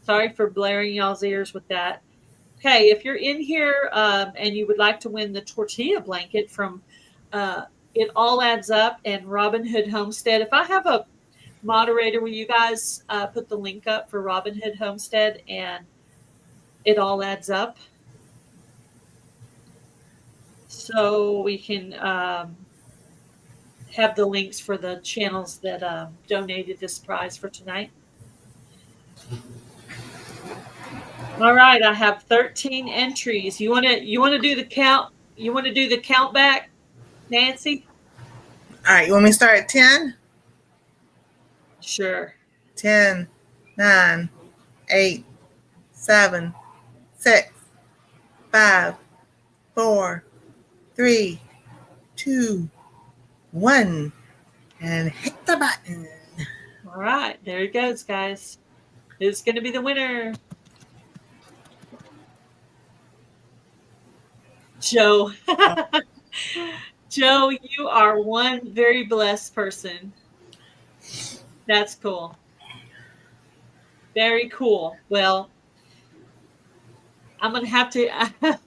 S2: Sorry for blaring y'all's ears with that. Okay, if you're in here and you would like to win the tortilla blanket from It All Adds Up and Robin Hood Homestead, if I have a moderator, will you guys put the link up for Robin Hood Homestead and It All Adds Up? So we can have the links for the channels that donated this prize for tonight. All right, I have 13 entries. You want to do the count? You want to do the count back, Nancy?
S3: All right, you want me to start at 10?
S2: Sure.
S3: 10, 9, 8, 7, 6, 5, 4, 3, 2, 1, and hit the button.
S2: All right, there it goes, guys. Who's going to be the winner? Joe. Joe, you are one very blessed person. That's cool. Very cool. Well, I'm going to have to, I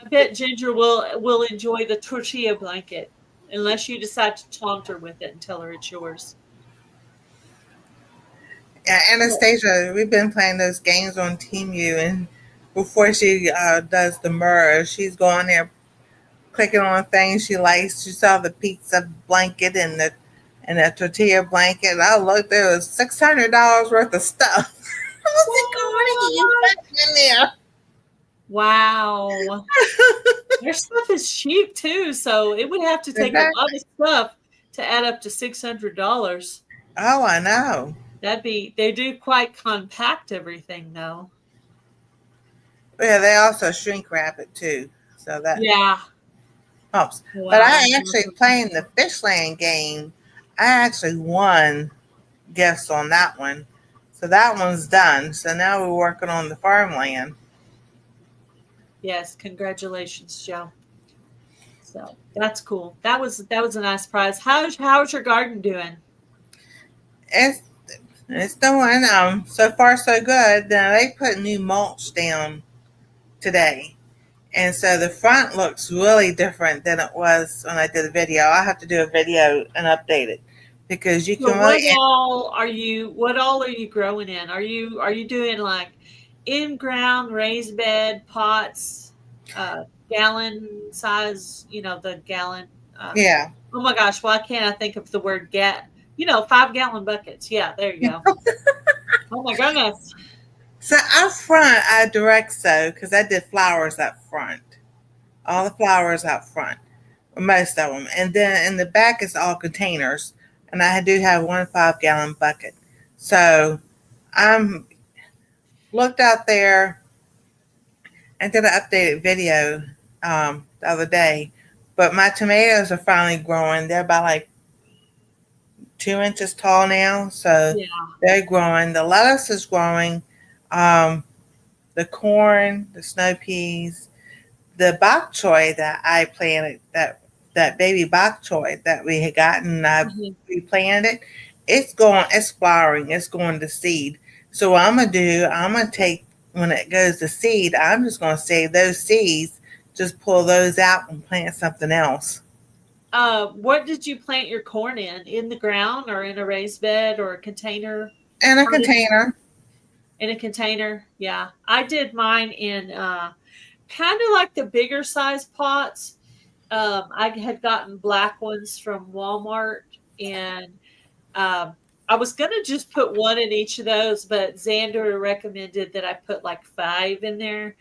S2: bet Ginger will enjoy the tortilla blanket unless you decide to taunt her with it and tell her it's yours.
S3: Yeah, Anastasia, we've been playing those games on Teamu, and before she does the merge, she's going there clicking on things she likes. She saw the pizza blanket and the tortilla blanket. I looked, there was $600 worth of stuff. I was like, what are you putting in there?
S2: Wow. Their stuff is cheap too, so it would have to take a lot of stuff to add up to $600.
S3: Oh, I know.
S2: They do quite compact everything though.
S3: Yeah, they also shrink wrap it too. So that helps.
S2: Wow.
S3: But I actually playing the Fishland game. I actually won gifts on that one. So that one's done. So now we're working on the farmland.
S2: Yes, congratulations, Joe. So that's cool. That was a nice prize. How's your garden doing?
S3: It's doing so far so good. Now they put new mulch down today. And so the front looks really different than it was when I did the video. I'll have to do a video and update it. because you
S2: So
S3: can really.
S2: what all are you growing in? Are you doing like in ground raised bed pots, gallon size, the gallon,
S3: Yeah.
S2: oh my gosh, why can't I think of the word 5-gallon buckets. Yeah, there you go. Oh my goodness.
S3: So up front, I direct sow because I did flowers up front. All the flowers up front, most of them, and then in the back is all containers. And I do have one 5-gallon bucket. So I'm looked out there and did an updated video the other day. But my tomatoes are finally growing. They're about like 2 inches tall now, so
S2: Yeah.
S3: they're growing. The lettuce is growing. Um, the corn, the snow peas, the bok choy that I planted, that baby bok choy that we had gotten,
S2: Mhm.
S3: replanted it. It's flowering. It's going to seed. So what I'm gonna do, I'm gonna take when it goes to seed. I'm just gonna save those seeds, just pull those out and plant something else.
S2: What did you plant your corn in the ground or in a raised bed or a container?
S3: In a
S2: How did you,
S3: container.
S2: in a container? Yeah, I did mine in kind of like the bigger size pots. I had gotten black ones from Walmart, and um, I was gonna just put one in each of those, but Xander recommended that I put like 5 in there.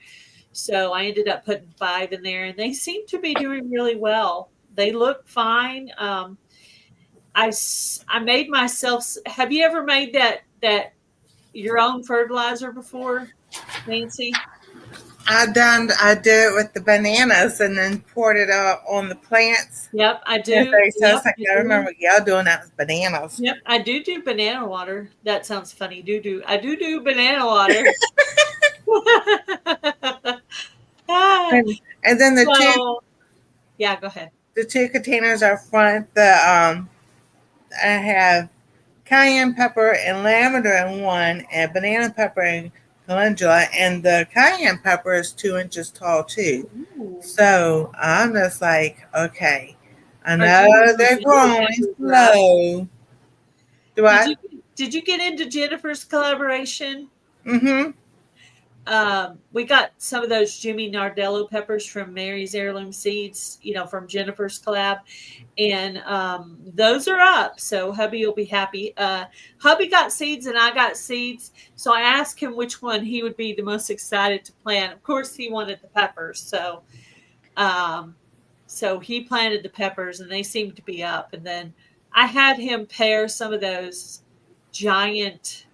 S2: So I ended up putting 5 in there, and they seem to be doing really well. They look fine. I made myself. Have you ever made that your own fertilizer before, Nancy?
S3: I did it with the bananas and then poured it out on the plants.
S2: Yep, I
S3: And
S2: do.
S3: so
S2: Yep,
S3: it's like
S2: I
S3: I
S2: do.
S3: remember y'all doing that with bananas.
S2: Yep, I do banana water. That sounds funny. I do banana water. Ah,
S3: And then
S2: so yeah, go ahead.
S3: the two containers are front. I have cayenne pepper and lavender in one, and banana pepper and calendula. And the cayenne pepper is 2 inches tall too.
S2: Ooh.
S3: So I'm just like, okay, I
S2: Are you
S3: know
S2: a
S3: they're
S2: Jennifer
S3: growing
S2: grab?
S3: slow. Do
S2: Did
S3: I?
S2: you did you get into Jennifer's collaboration?
S3: Mm-hmm.
S2: We got some of those Jimmy Nardello peppers from Mary's Heirloom Seeds, from Jennifer's collab, and those are up. So hubby will be happy. Hubby got seeds and I got seeds. So I asked him which one he would be the most excited to plant. Of course, he wanted the peppers. Um, so he planted the peppers and they seemed to be up. And then I had him pair some of those giant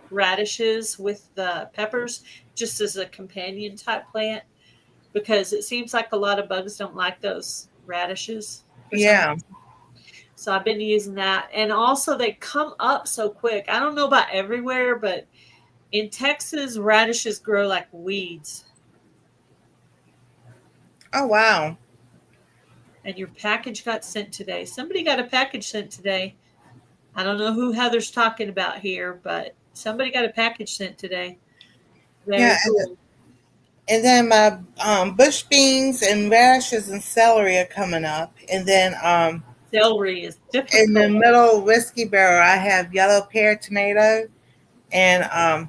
S2: radishes with the peppers just as a companion type plant because it seems like a lot of bugs don't like those radishes for some
S3: Yeah.
S2: reason. So I've been using that. And also they come up so quick. I don't know about everywhere, but in Texas, radishes grow like weeds.
S3: Oh wow.
S2: And your package got sent today. Somebody got a package sent today. I don't know who Heather's talking about here, but somebody got a package sent today.
S3: Yeah.
S2: Very cool.
S3: And then my bush beans and radishes and celery are coming up. And then
S2: Celery is
S3: in the
S2: difficult.
S3: middle whiskey barrel, I have yellow pear tomato and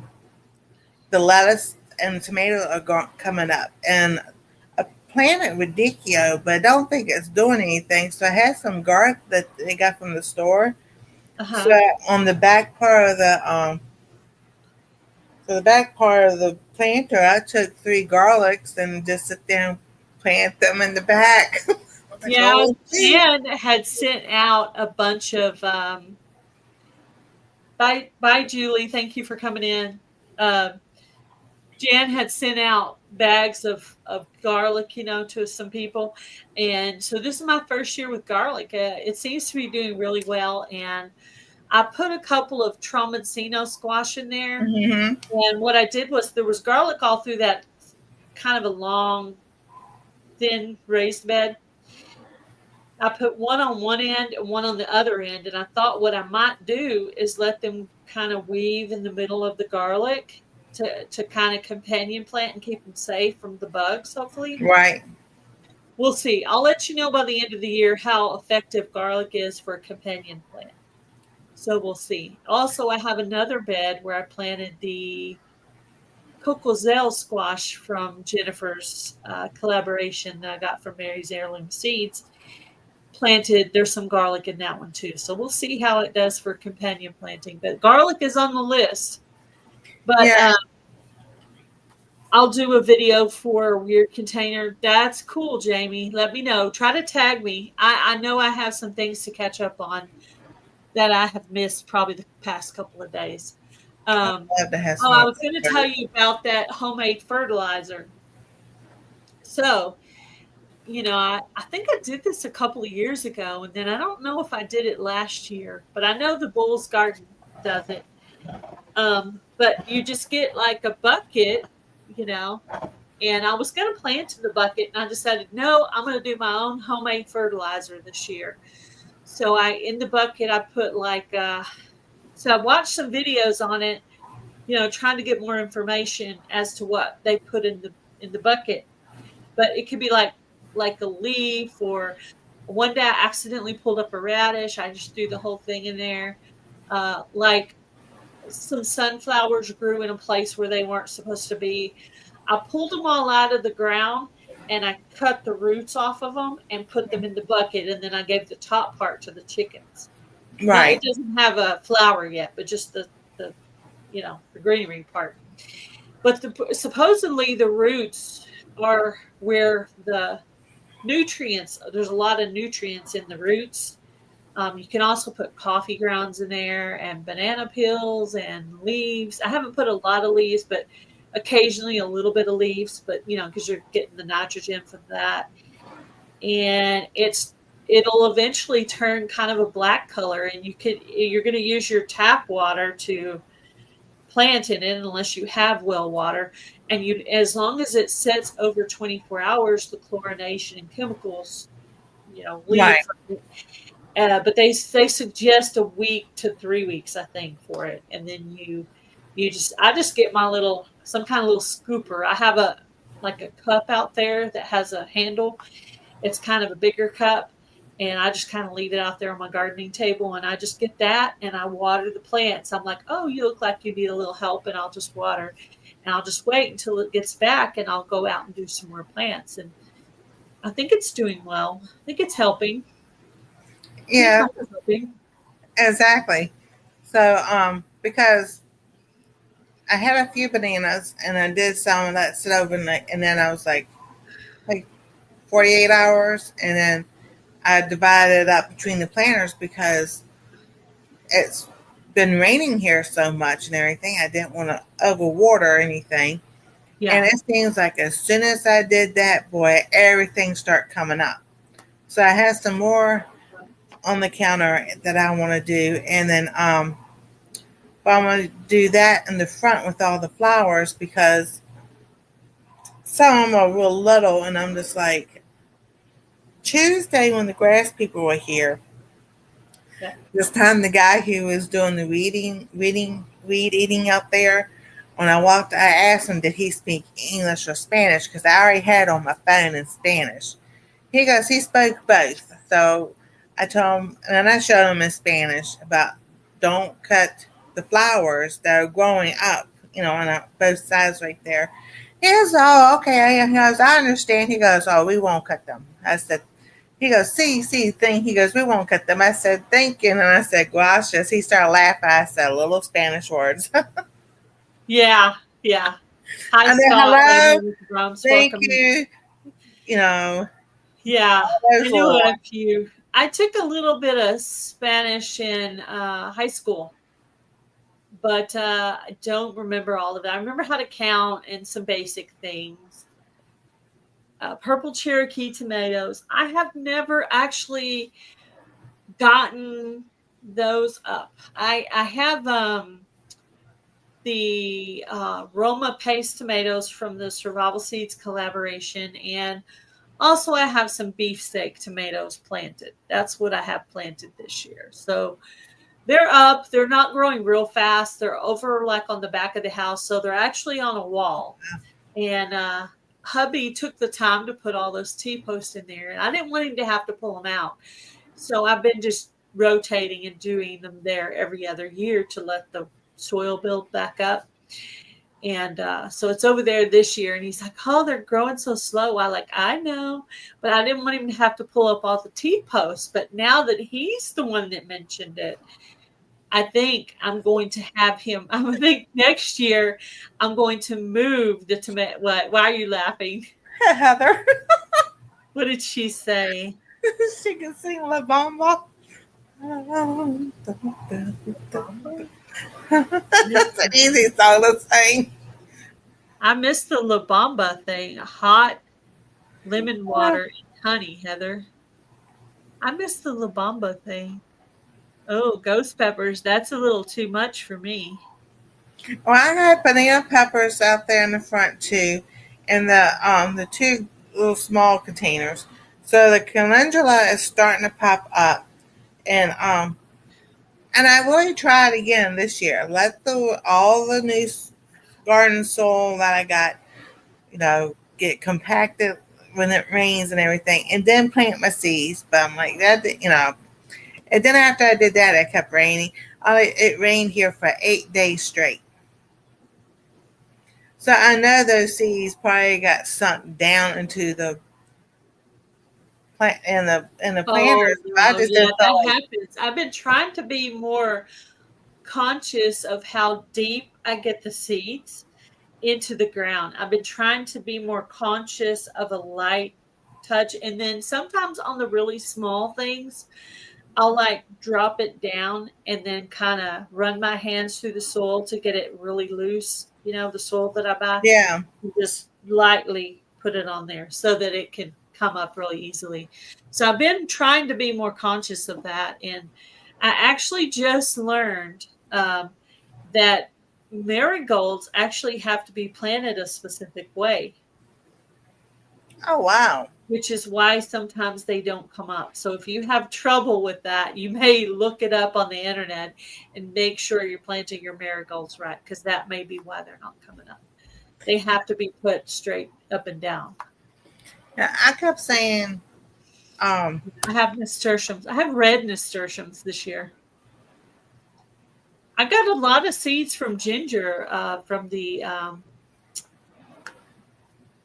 S3: the lettuce and the tomato are coming up. And I planted radicchio, but I don't think it's doing anything. So I had some garlic that they got from the store. So
S2: Uh-huh.
S3: on the back part of the planter, I took 3 garlics and just sit there and plant them in the back. Like,
S2: Yeah,
S3: oh, gee.
S2: Jen had sent out a bunch of bye Julie, thank you for coming in. Jan had sent out bags of garlic, to some people, and so this is my first year with garlic. It seems to be doing really well, and I put a couple of Tromancino squash in there,
S3: Mm-hmm.
S2: and what I did was there was garlic all through that kind of a long, thin raised bed. I put one on one end and one on the other end, and I thought what I might do is let them kind of weave in the middle of the garlic to kind of companion plant and keep them safe from the bugs, hopefully.
S3: Right.
S2: We'll see. I'll let you know by the end of the year how effective garlic is for a companion plant. So we'll see. Also, I have another bed where I planted the Cocozelle squash from Jennifer's collaboration that I got from Mary's Heirloom Seeds. Planted, there's some garlic in that one too. So we'll see how it does for companion planting. But garlic is on the list. But
S3: Yeah.
S2: I'll do a video for a weird container. That's cool, Jamie. Let me know. Try to tag me. I know I have some things to catch up on that I have missed probably the past couple of days.
S3: I'd love to have some
S2: I
S3: more.
S2: was going to tell you about that homemade fertilizer. So, I think I did this a couple of years ago, and then I don't know if I did it last year, but I know the Bulls Garden does it. But you just get like a bucket, and I was going to plant in the bucket, and I decided, no, I'm going to do my own homemade fertilizer this year. So in the bucket, I put so I watched some videos on it, trying to get more information as to what they put in the bucket. But it could be like a leaf, or one day I accidentally pulled up a radish. I just threw the whole thing in there. Like some sunflowers grew in a place where they weren't supposed to be. I pulled them all out of the ground and I cut the roots off of them and put them in the bucket. And then I gave the top part to the chickens.
S3: Right.
S2: Now, it doesn't have a flower yet, but just the greenery part. But supposedly the roots are where the nutrients, there's a lot of nutrients in the roots. You can also put coffee grounds in there and banana peels and leaves. I haven't put a lot of leaves, but occasionally a little bit of leaves, but because you're getting the nitrogen from that. And it'll eventually turn kind of a black color, and you're going to use your tap water to plant in it unless you have well water. And as long as it sets over 24 hours, the chlorination and chemicals, leave.
S3: Right.
S2: But they suggest a week to 3 weeks, I think, for it. And then I just get some kind of little scooper. I have a cup out there that has a handle. It's kind of a bigger cup. And I just kind of leave it out there on my gardening table, and I just get that and I water the plants. I'm like, oh, you look like you need a little help, and I'll just water. And I'll just wait until it gets back, and I'll go out and do some more plants. And I think it's doing well. I think it's helping.
S3: Yeah, exactly. So, because I had a few bananas and I did some of that sit overnight, and then I was like 48 hours, and then I divided it up between the planters because it's been raining here so much and everything. I didn't want to overwater anything. Yeah. And it seems like as soon as I did that, boy, everything started coming up. So I had some more on the counter that I want to do. And then I'm going to do that in the front with all the flowers because some of them are real little. And I'm just like, Tuesday when the grass people were here, this time the guy who was doing the weed eating out there, when I walked, I asked him, did he speak English or Spanish? Because I already had on my phone in Spanish. He goes, he spoke both. So I told him, and I showed him in Spanish about don't cut the flowers that are growing up, on both sides right there. He goes, oh, okay. He goes, I understand. He goes, oh, we won't cut them. I said, he goes, see, thing. He goes, we won't cut them. I said, thank you. And I said, gracias. He started laughing. I said, little Spanish words.
S2: Yeah.
S3: Hi, hello. Thank you.
S2: Yeah. I knew a few. I took a little bit of Spanish in high school, but I don't remember all of it. I remember how to count and some basic things. Purple Cherokee tomatoes. I have never actually gotten those up. I have the Roma Paste tomatoes from the Survival Seeds collaboration, and also I have some beefsteak tomatoes planted. That's what I have planted this year. So they're up. They're not growing real fast. They're over on the back of the house, so they're actually on a wall. And hubby took the time to put all those T-posts in there, and I didn't want him to have to pull them out. So I've been just rotating and doing them there every other year to let the soil build back up. And so it's over there this year. And he's like, oh, they're growing so slow. I know, but I didn't want him to have to pull up all the T-posts. But now that he's the one that mentioned it, I think I'm going to have him. I think next year I'm going to move the tomato. What? Why are you laughing?
S3: Heather.
S2: What did she say?
S3: She can sing La Bamba. That's an easy song to sing.
S2: I missed the La Bamba thing. Hot lemon water and honey, Heather. I missed the La Bamba thing. Oh, ghost peppers. That's a little too much for me.
S3: Well, I got banana peppers out there in the front too, and the two little small containers. So the calendula is starting to pop up, and I really tried again this year. Let all the new garden soil that I got, get compacted when it rains and everything, and then plant my seeds. But I'm like that. And then after I did that, it kept raining. It rained here for 8 days straight. So I know those seeds probably got sunk down into the plant in the planters. I
S2: No,
S3: just
S2: yeah,
S3: didn't feel
S2: that
S3: like.
S2: happens. I've been trying to be more conscious of how deep I get the seeds into the ground. I've been trying to be more conscious of a light touch. And then sometimes on the really small things, I'll drop it down and then kind of run my hands through the soil to get it really loose. The soil that I buy,
S3: Yeah.
S2: and just lightly put it on there so that it can come up really easily. So I've been trying to be more conscious of that. And I actually just learned that marigolds actually have to be planted a specific way,
S3: Oh wow.
S2: which is why sometimes they don't come up. So if you have trouble with that, you may look it up on the internet and make sure you're planting your marigolds right, because that may be why they're not coming up. They have to be put straight up and down.
S3: Yeah, I kept saying,
S2: I have nasturtiums. I have red nasturtiums this year. I got a lot of seeds from Ginger from the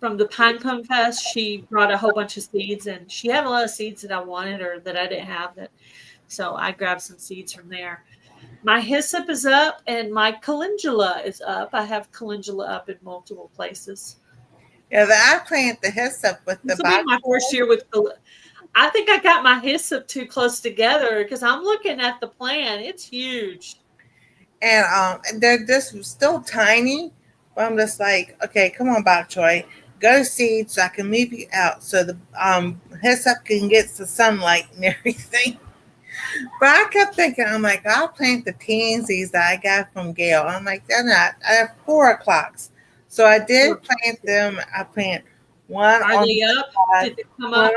S2: Pinecone Fest. She brought a whole bunch of seeds, and she had a lot of seeds that I wanted or that I didn't have. So I grabbed some seeds from there. My hyssop is up, and my calendula is up. I have calendula up in multiple places.
S3: yeah, that I plant the hyssop with the
S2: This will be my first year with. I think I got my hyssop too close together because I'm looking at the plant. It's huge.
S3: and they're just still tiny. But I'm just like, okay, come on, bok choy, go to seed so I can move you out so the hyssop can get the sunlight and everything. But I kept thinking, I'm like, I'll plant the pansies that I got from Gail. I'm like, they're not. I have 4 o'clocks. So I did plant them. I plant one
S2: Are
S3: on
S2: they
S3: the
S2: up?
S3: side,
S2: Did they come up?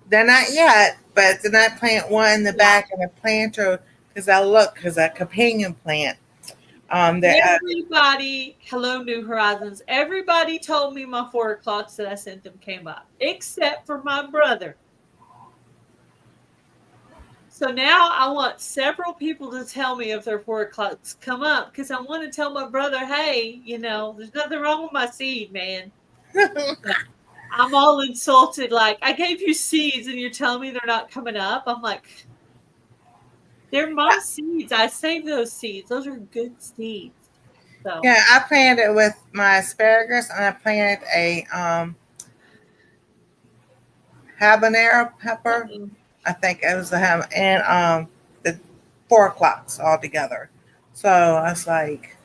S3: they're not yet, but then I plant one in the back of the planter because a companion plant. That
S2: Everybody, hello, New Horizons. Everybody told me my 4 o'clocks that I sent them came up, except for my brother. So now I want several people to tell me if their 4 o'clocks come up, because I want to tell my brother, hey, there's nothing wrong with my seed, man. I'm all insulted. Like, I gave you seeds and you're telling me they're not coming up. I'm like, they're my seeds. I saved those seeds. Those are good seeds. So
S3: yeah, I planted with my asparagus and I planted a habanero pepper. I think it was and the 4 o'clocks all together. So I was like,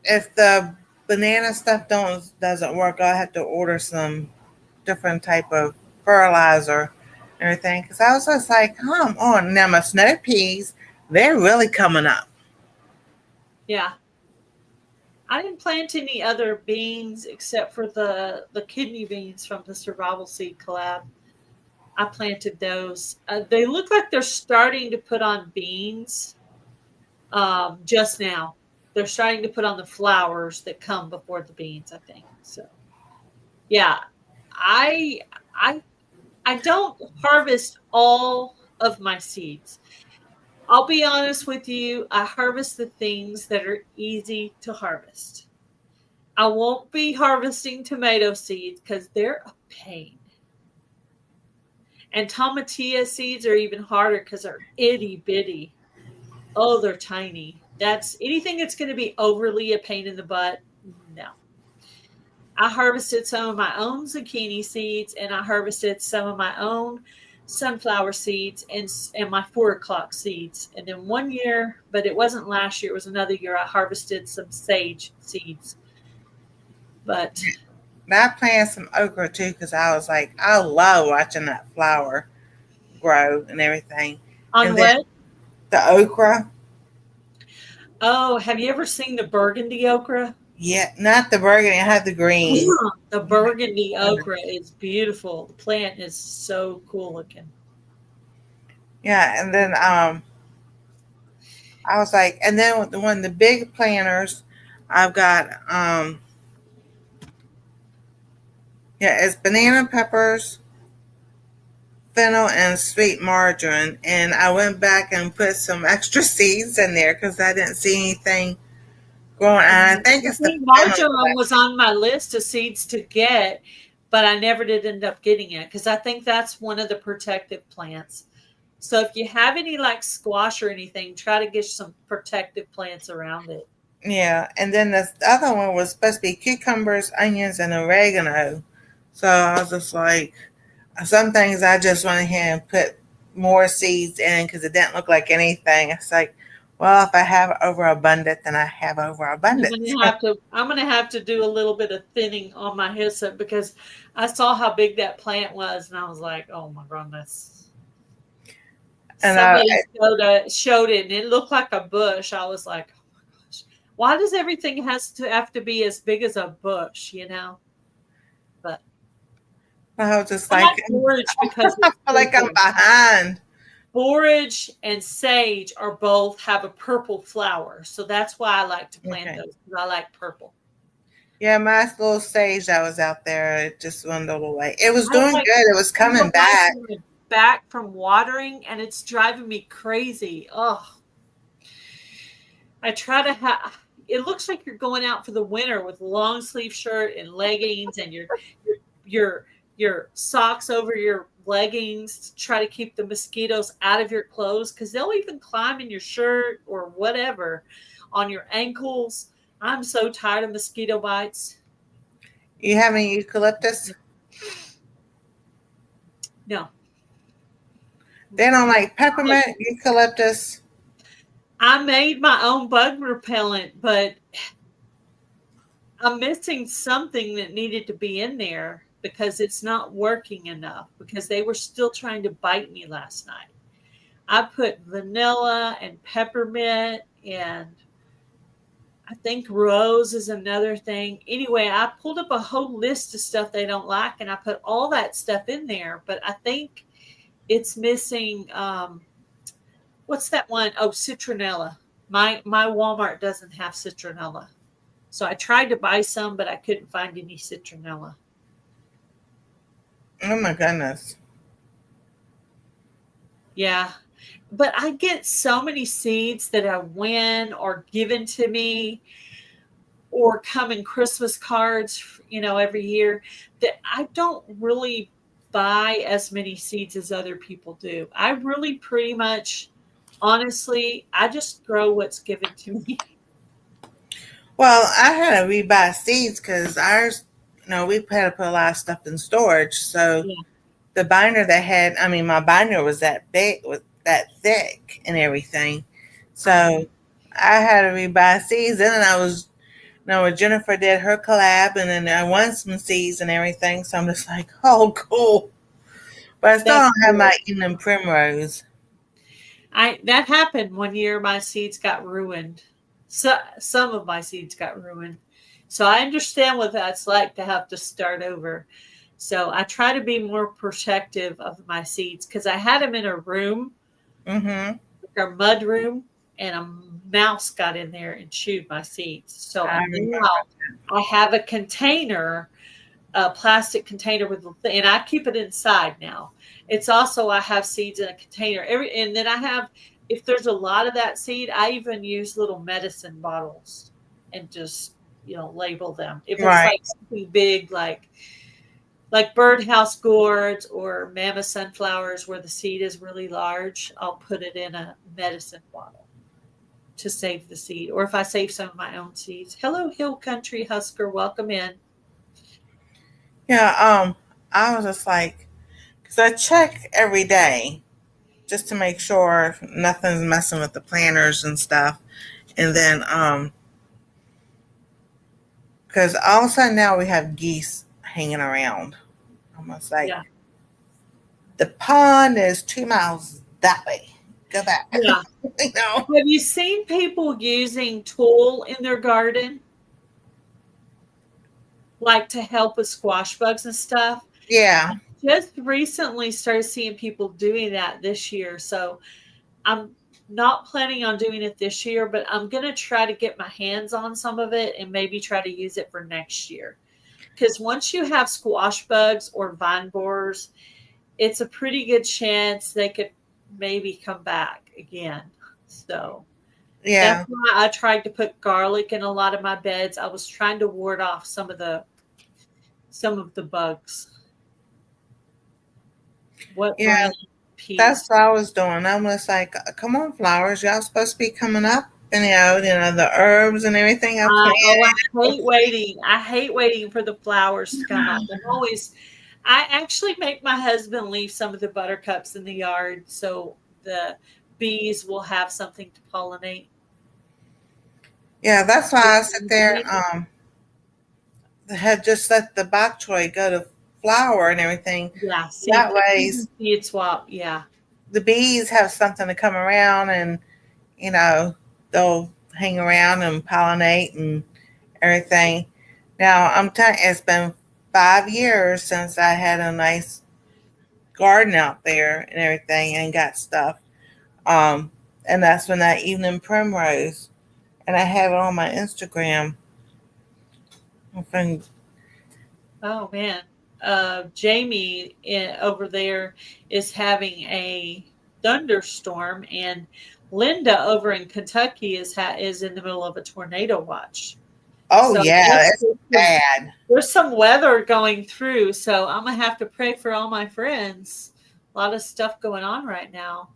S3: if the banana stuff doesn't work, I have to order some different type of fertilizer and everything. Because I was just like, come on. Now my snow peas, they're really coming up.
S2: yeah. I didn't plant any other beans except for the kidney beans from the Survival Seed collab. I planted those. They look like they're starting to put on beans just now. They're starting to put on the flowers that come before the beans, I think. So, yeah, I I don't harvest all of my seeds. I'll be honest with you. I harvest the things that are easy to harvest. I won't be harvesting tomato seeds because they're a pain. And tomatillo seeds are even harder because they're itty bitty. Oh, they're tiny. That's anything that's going to be overly a pain in the butt. No. I harvested some of my own zucchini seeds, and I harvested some of my own sunflower seeds and my 4 o'clock seeds. And then one year, but it wasn't last year, it was another year, I harvested some sage seeds. But
S3: I planted some okra too because I was like, I love watching that flower grow and everything.
S2: on
S3: And then
S2: what?
S3: the okra.
S2: Oh, have you ever seen the burgundy okra?
S3: Yeah, not the burgundy. I had the green.
S2: The burgundy okra is beautiful. The plant is so cool looking.
S3: Yeah, and then I was like, and then with one of the big planters, I've got it's banana peppers, fennel, and sweet marjoram. And I went back and put some extra seeds in there because I didn't see anything growing. And I think
S2: I
S3: it's the
S2: think
S3: fennel.
S2: marjoram was on my list of seeds to get, but I never did end up getting it because I think that's one of the protective plants. So if you have any like squash or anything, try to get some protective plants around it.
S3: Yeah, and then the other one was supposed to be cucumbers, onions, and oregano. So I was just like, some things I just went ahead and put more seeds in because it didn't look like anything. It's like, well, if I have overabundant, then I have overabundance.
S2: I'm gonna have to do a little bit of thinning on my hyssop because I saw how big that plant was and I was like, oh my goodness.
S3: And
S2: Somebody showed it and it looked like a bush. I was like, oh my gosh, why does everything have to be as big as a bush, you know? But
S3: I was just
S2: I
S3: like,
S2: like borage because
S3: I feel like I'm behind.
S2: borage and sage are both have a purple flower. So that's why I like to plant those because I like purple.
S3: Yeah, my little sage that was out there, it just dwindled away. It was doing good. It was coming
S2: back from watering, and it's driving me crazy. Oh, I try to have. It looks like you're going out for the winter with long sleeve shirt and leggings, and your socks over your leggings to try to keep the mosquitoes out of your clothes because they'll even climb in your shirt or whatever on your ankles. I'm so tired of mosquito bites.
S3: You have any eucalyptus?
S2: No.
S3: They don't like peppermint, eucalyptus.
S2: I made my own bug repellent, but I'm missing something that needed to be in there because it's not working enough because they were still trying to bite me last night. I put vanilla and peppermint and I think rose is another thing. Anyway, I pulled up a whole list of stuff they don't like and I put all that stuff in there, but I think it's missing what's that one? Oh, citronella. My Walmart doesn't have citronella. So I tried to buy some, but I couldn't find any citronella.
S3: Oh my goodness.
S2: Yeah. But I get so many seeds that I win or given to me or come in Christmas cards, every year that I don't really buy as many seeds as other people do. I really pretty much, honestly, I just grow what's given to me.
S3: Well, I had to rebuy seeds because ours, we had to put a lot of stuff in storage. So the binder my binder was that big, was that thick and everything. So I had to rebuy seeds. And then I was, when Jennifer did her collab and then I won some seeds and everything. So I'm just like, oh, cool. But I still don't have my Eden Primrose.
S2: That happened one year. My seeds got ruined. So some of my seeds got ruined. So I understand what that's like to have to start over. So I try to be more protective of my seeds because I had them in a room, like a mud room, and a mouse got in there and chewed my seeds. So now I have a container a plastic container and I keep it inside now. It's also, I have seeds in a container and then I have, if there's a lot of that seed, I even use little medicine bottles and just, label them. If it's
S3: Right.
S2: like something big, like birdhouse gourds or mammoth sunflowers where the seed is really large, I'll put it in a medicine bottle to save the seed. Or if I save some of my own seeds. Hello, Hill Country Husker. Welcome in.
S3: Yeah, I was just like, because I check every day just to make sure nothing's messing with the planters and stuff. And then, because all of a sudden now we have geese hanging around. Almost like,
S2: Yeah.
S3: the pond is 2 miles that way. Go back.
S2: Yeah.
S3: Know?
S2: Have you seen people using tulle in their garden? Like to help with squash bugs and stuff?
S3: Yeah.
S2: Just recently started seeing people doing that this year. So I'm not planning on doing it this year, but I'm going to try to get my hands on some of it and maybe try to use it for next year. Because once you have squash bugs or vine borers, it's a pretty good chance they could maybe come back again. So
S3: Yeah.
S2: that's why I tried to put garlic in a lot of my beds. I was trying to ward off some of the bugs. What
S3: Yeah.
S2: brand peas?
S3: That's what I was doing. I was like, come on, flowers. Y'all supposed to be coming up. And, the herbs and everything.
S2: I hate waiting for the flowers to come up. I actually make my husband leave some of the buttercups in the yard so the bees will have something to pollinate.
S3: Yeah, that's why I sit there. Had just let the bok choy go to flower and everything.
S2: Yeah,
S3: That way,
S2: seed swap. Yeah,
S3: the bees have something to come around, and they'll hang around and pollinate and everything. Now I'm telling you, it's been 5 years since I had a nice garden out there and everything and got stuff. And that's when that evening primrose, and I have it on my Instagram.
S2: Oh man, Jamie over there is having a thunderstorm, and Linda over in Kentucky is in the middle of a tornado watch.
S3: Oh so yeah, it's bad.
S2: There's some weather going through, so I'm gonna have to pray for all my friends. A lot of stuff going on right now.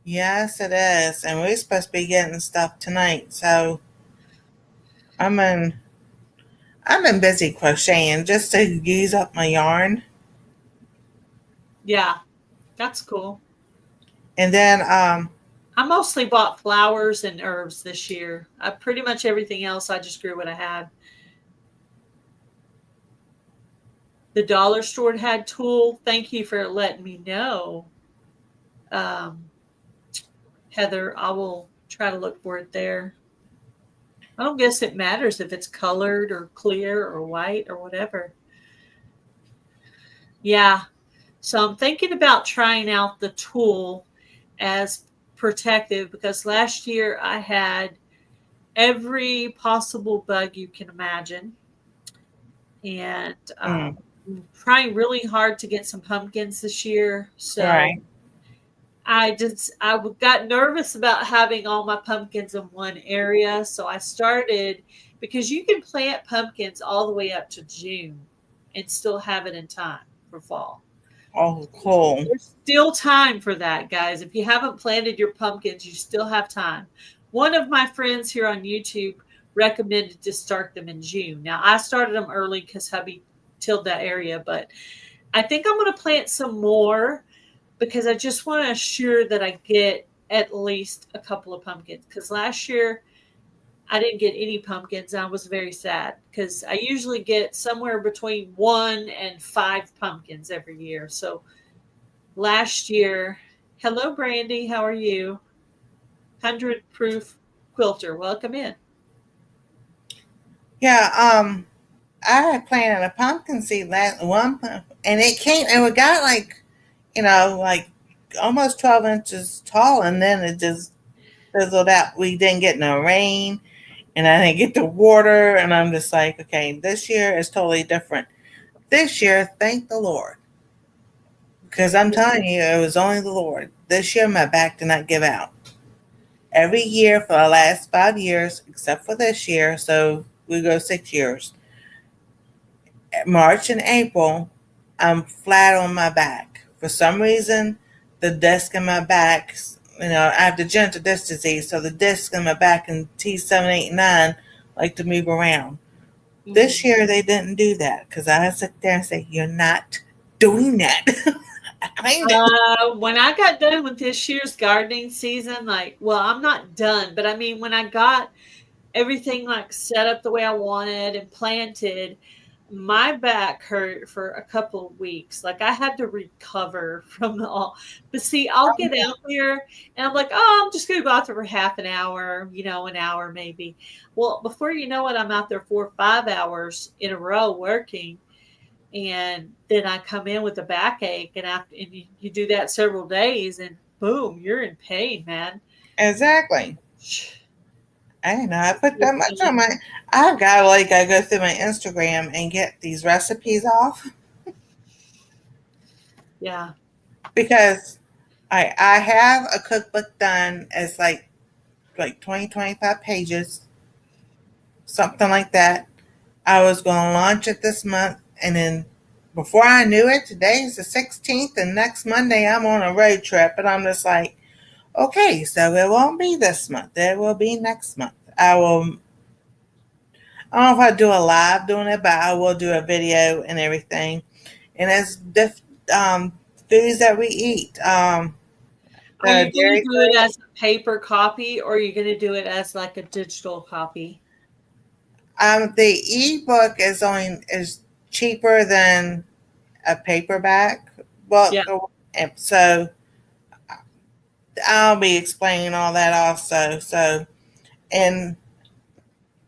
S3: Yes, it is, and we're supposed to be getting stuff tonight. So I've been busy crocheting just to use up my yarn.
S2: Yeah, that's cool.
S3: And then
S2: I mostly bought flowers and herbs this year. Pretty much everything else I just grew what I had. The dollar store had tulle. Thank you for letting me know, Heather. I will try to look for it there. I don't guess it matters if it's colored or clear or white or whatever. Yeah. So I'm thinking about trying out the tulle as protective because last year I had every possible bug you can imagine. And trying really hard to get some pumpkins this year. So
S3: right.
S2: I got nervous about having all my pumpkins in one area. So I started, because you can plant pumpkins all the way up to June and still have it in time for fall.
S3: Oh, cool.
S2: There's still time for that, guys. If you haven't planted your pumpkins, you still have time. One of my friends here on YouTube recommended to start them in June. Now, I started them early because hubby tilled that area, but I think I'm going to plant some more because I just want to assure that I get at least a couple of pumpkins. Because last year, I didn't get any pumpkins. I was very sad because I usually get somewhere between 1 and 5 pumpkins every year. So last year, hello, Brandy. How are you? 100 proof quilter. Welcome in.
S3: Yeah, I had planted a pumpkin seed and it got like almost 12 inches tall, and then it just fizzled out. We didn't get no rain, and I didn't get the water, and I'm just like, okay, this year is totally different. This year, thank the Lord. Because I'm telling you, it was only the Lord. This year, my back did not give out. Every year for the last 5 years, except for this year, so we go 6 years. March and April, I'm flat on my back. For some reason, the disc in my back, I have degenerative disc disease, so the disc in my back in T7, 8, 9 like to move around. Mm-hmm. This year, they didn't do that because I sit there and say, "You're not doing that."
S2: When I got done with this year's gardening season, I'm not done, but I mean, when I got everything set up the way I wanted and planted, my back hurt for a couple of weeks. I had to recover from all. But see, I'll get out there and I'm like, oh, I'm just going to go out there for half an hour, an hour maybe. Well, before you know it, I'm out there 4 or 5 hours in a row working. And then I come in with a backache, and you do that several days, and boom, you're in pain, man.
S3: Exactly. I didn't know I put that much on my. I've got I go through my Instagram and get these recipes off.
S2: Yeah.
S3: Because I have a cookbook done as like 20, 25 pages, something like that. I was going to launch it this month, and then before I knew it, today's the 16th, and next Monday I'm on a road trip, and I'm just like, okay, so it won't be this month. It will be next month. I don't know if I do a live doing it, but I will do a video and everything. And it's foods that we eat.
S2: Are you going to do it as a paper copy, or are you going to do it as a digital copy?
S3: The ebook is cheaper than a paperback book. Yeah. So I'll be explaining all that also. So, and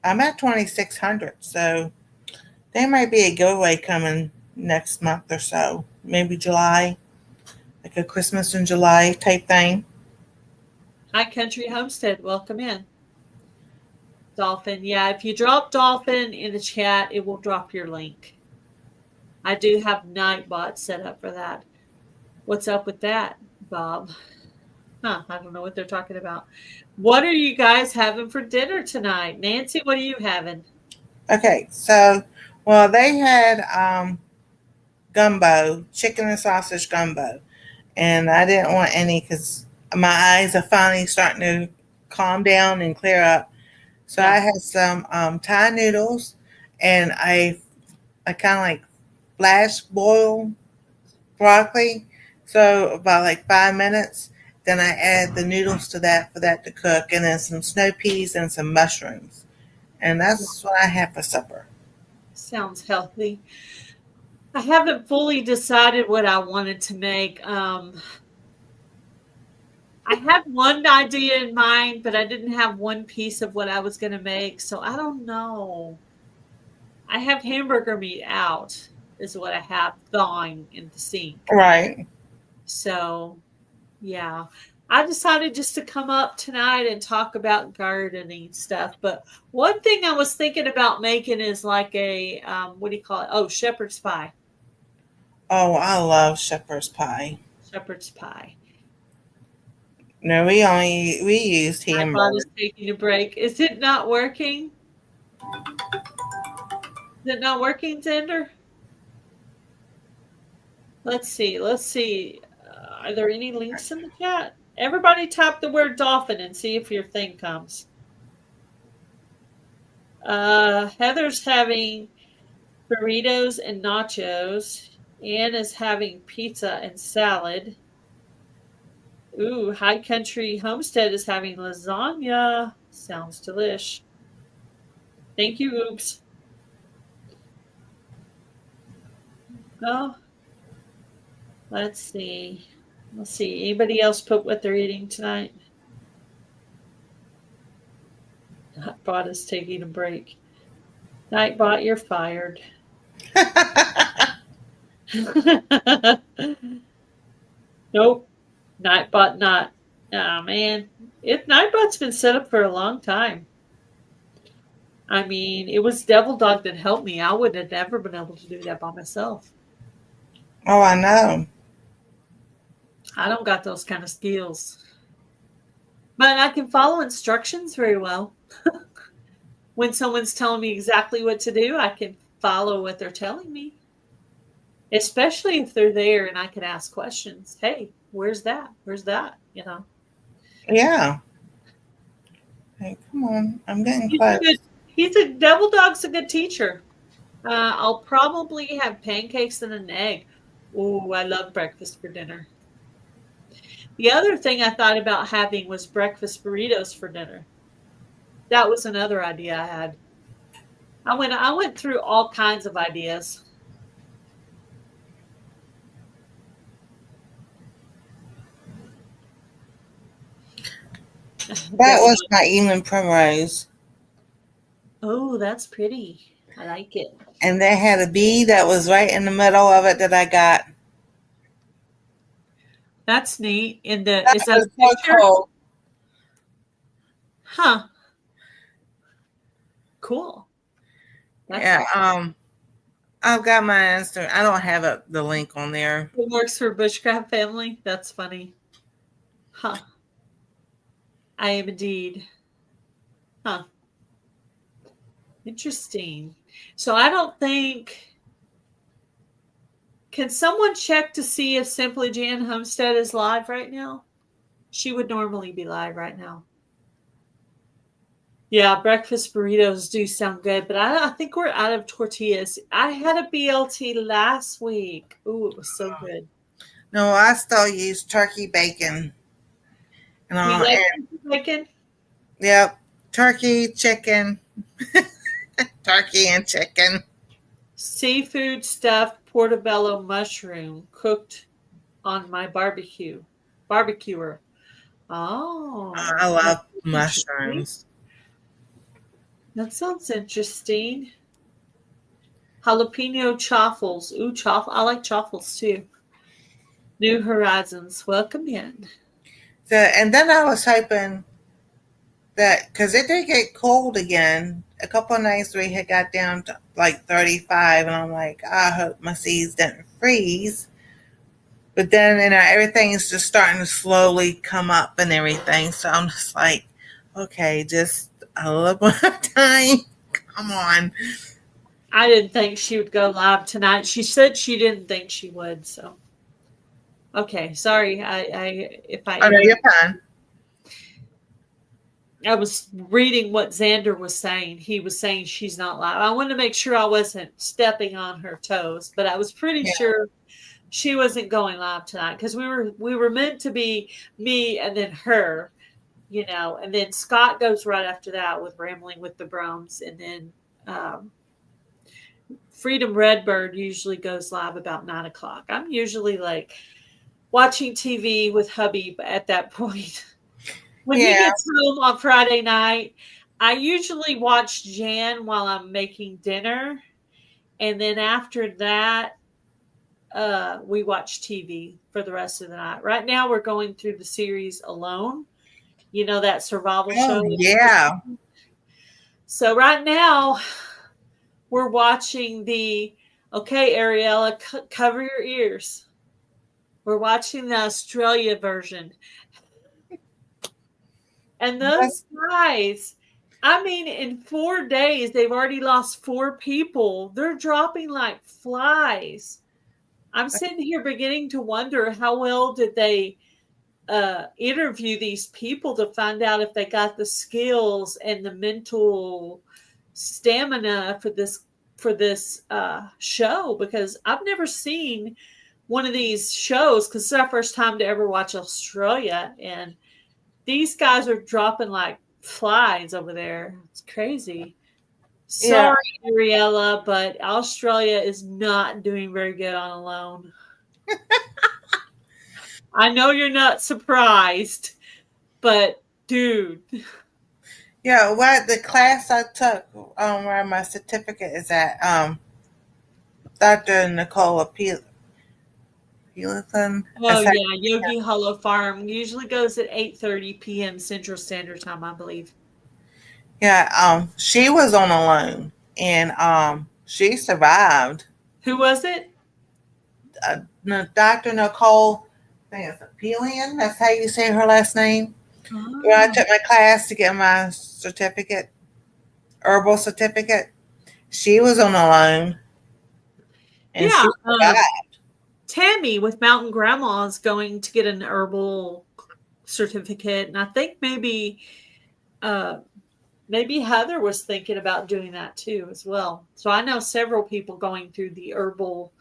S3: I'm at 2,600. So there might be a giveaway coming next month or so, maybe July, like a Christmas in July type thing.
S2: Hi, Country Homestead. Welcome in. Dolphin. Yeah, if you drop Dolphin in the chat, it will drop your link. I do have Nightbot set up for that. What's up with that, Bob? I don't know what they're talking about. What are you guys having for dinner tonight? Nancy, what are you having?
S3: Okay, so, they had gumbo, chicken and sausage gumbo. And I didn't want any because my eyes are finally starting to calm down and clear up. So yeah. I had some Thai noodles, and I kind of flash boil broccoli. So about 5 minutes. Then I add the noodles to that for that to cook, and then some snow peas and some mushrooms. And that's what I have for supper.
S2: Sounds healthy. I haven't fully decided what I wanted to make. I had one idea in mind, but I didn't have one piece of what I was going to make. So I don't know. I have hamburger meat out is what I have thawing in the sink.
S3: Right.
S2: So, yeah. I decided just to come up tonight and talk about gardening stuff. But one thing I was thinking about making is a, what do you call it? Oh, shepherd's pie.
S3: Oh, I love shepherd's pie.
S2: Shepherd's pie.
S3: No, we used hamburger.
S2: My bot is taking a break. Is it not working? Is it not working, Xander? Let's see. Are there any links in the chat? Everybody type the word dolphin and see if your thing comes. Heather's having burritos and nachos. Ann is having pizza and salad. Ooh, High Country Homestead is having lasagna. Sounds delish. Thank you, Oops. Oh, let's see. Anybody else put what they're eating tonight? Nightbot is taking a break. Nightbot, you're fired. Nope. Nightbot not. Oh, man. Nightbot's been set up for a long time. I mean, it was Devil Dog that helped me. I would have never been able to do that by myself.
S3: Oh, I know.
S2: I don't got those kind of skills. But I can follow instructions very well. When someone's telling me exactly what to do, I can follow what they're telling me. Especially if they're there and I can ask questions. Hey, where's that? Where's that? You know.
S3: Yeah. Hey, come on. I'm getting
S2: He's a
S3: close.
S2: good. He's a Devil Dog's a good teacher. I'll probably have pancakes and an egg. Oh, I love breakfast for dinner. The other thing I thought about having was breakfast burritos for dinner. That was another idea I had. I went through all kinds of ideas.
S3: That was my evening primrose.
S2: Oh, that's pretty. I like it.
S3: And they had a bee that was right in the middle of it that I got.
S2: That's neat. Is
S3: That
S2: that a
S3: was so
S2: picture?
S3: cool.
S2: Huh. Cool. That's
S3: Yeah.
S2: awesome.
S3: I've got my Instagram. I don't have the link on there.
S2: It works for Bushcraft Family. That's funny. Huh. I am indeed. Huh. Interesting. So I don't think. Can someone check to see if Simply Jan Homestead is live right now? She would normally be live right now. Yeah, breakfast burritos do sound good, but I think we're out of tortillas. I had a BLT last week. Ooh, it was so good.
S3: No, I still use turkey bacon.
S2: You like bacon?
S3: Yep. Turkey, chicken. Turkey and chicken.
S2: Seafood stuffed portobello mushroom cooked on my barbecuer. Oh,
S3: I love mushrooms.
S2: That sounds interesting. Jalapeno chaffles. Ooh, I like chaffles too. New Horizons. Welcome in.
S3: And then I was hoping that, because it did get cold again. A couple of nights we had got down to like 35, and I'm like, I hope my seeds didn't freeze. But then, everything's just starting to slowly come up and everything. So I'm just like, okay, just a little more time. Come on.
S2: I didn't think she would go live tonight. She said she didn't think she would. So, okay, sorry.
S3: Oh, no, you're fine.
S2: I was reading what Xander was saying. He was saying she's not live. I wanted to make sure I wasn't stepping on her toes, but I was pretty sure she wasn't going live tonight because we were meant to be me and then her, and then Scott goes right after that with Rambling with the Broms, and then Freedom Redbird usually goes live about 9:00. I'm usually like watching TV with hubby at that point. When he gets home on Friday night, I usually watch Jan while I'm making dinner. And then after that, we watch TV for the rest of the night. Right now, we're going through the series Alone. You know, that survival show?
S3: Yeah.
S2: So right now, we're watching okay, Ariella, cover your ears. We're watching the Australia version. And those guys, I mean, in 4 days, they've already lost 4 people. They're dropping like flies. I'm sitting here beginning to wonder how well did they interview these people to find out if they got the skills and the mental stamina for this show, because I've never seen one of these shows, because it's our first time to ever watch Australia, and these guys are dropping like flies over there. It's crazy. Sorry, Ariella, but Australia is not doing very good on Alone. I know you're not surprised, but dude.
S3: Yeah, the class I took, where my certificate is at, Dr. Nicola Peterson.
S2: Oh yeah, Yogi Hollow Farm usually goes at 8:30 p.m. Central Standard Time, I believe.
S3: Yeah, she was on a loan, and she survived.
S2: Who was it?
S3: Dr. Nicole, I think it's Pelian. That's how you say her last name. When I
S2: Oh.
S3: took my class to get my certificate, herbal certificate, she was on a loan, and
S2: Yeah.
S3: she survived.
S2: Tammy with Mountain Grandma is going to get an herbal certificate, and I think uh, maybe Heather was thinking about doing that too as well. So I know several people going through the herbal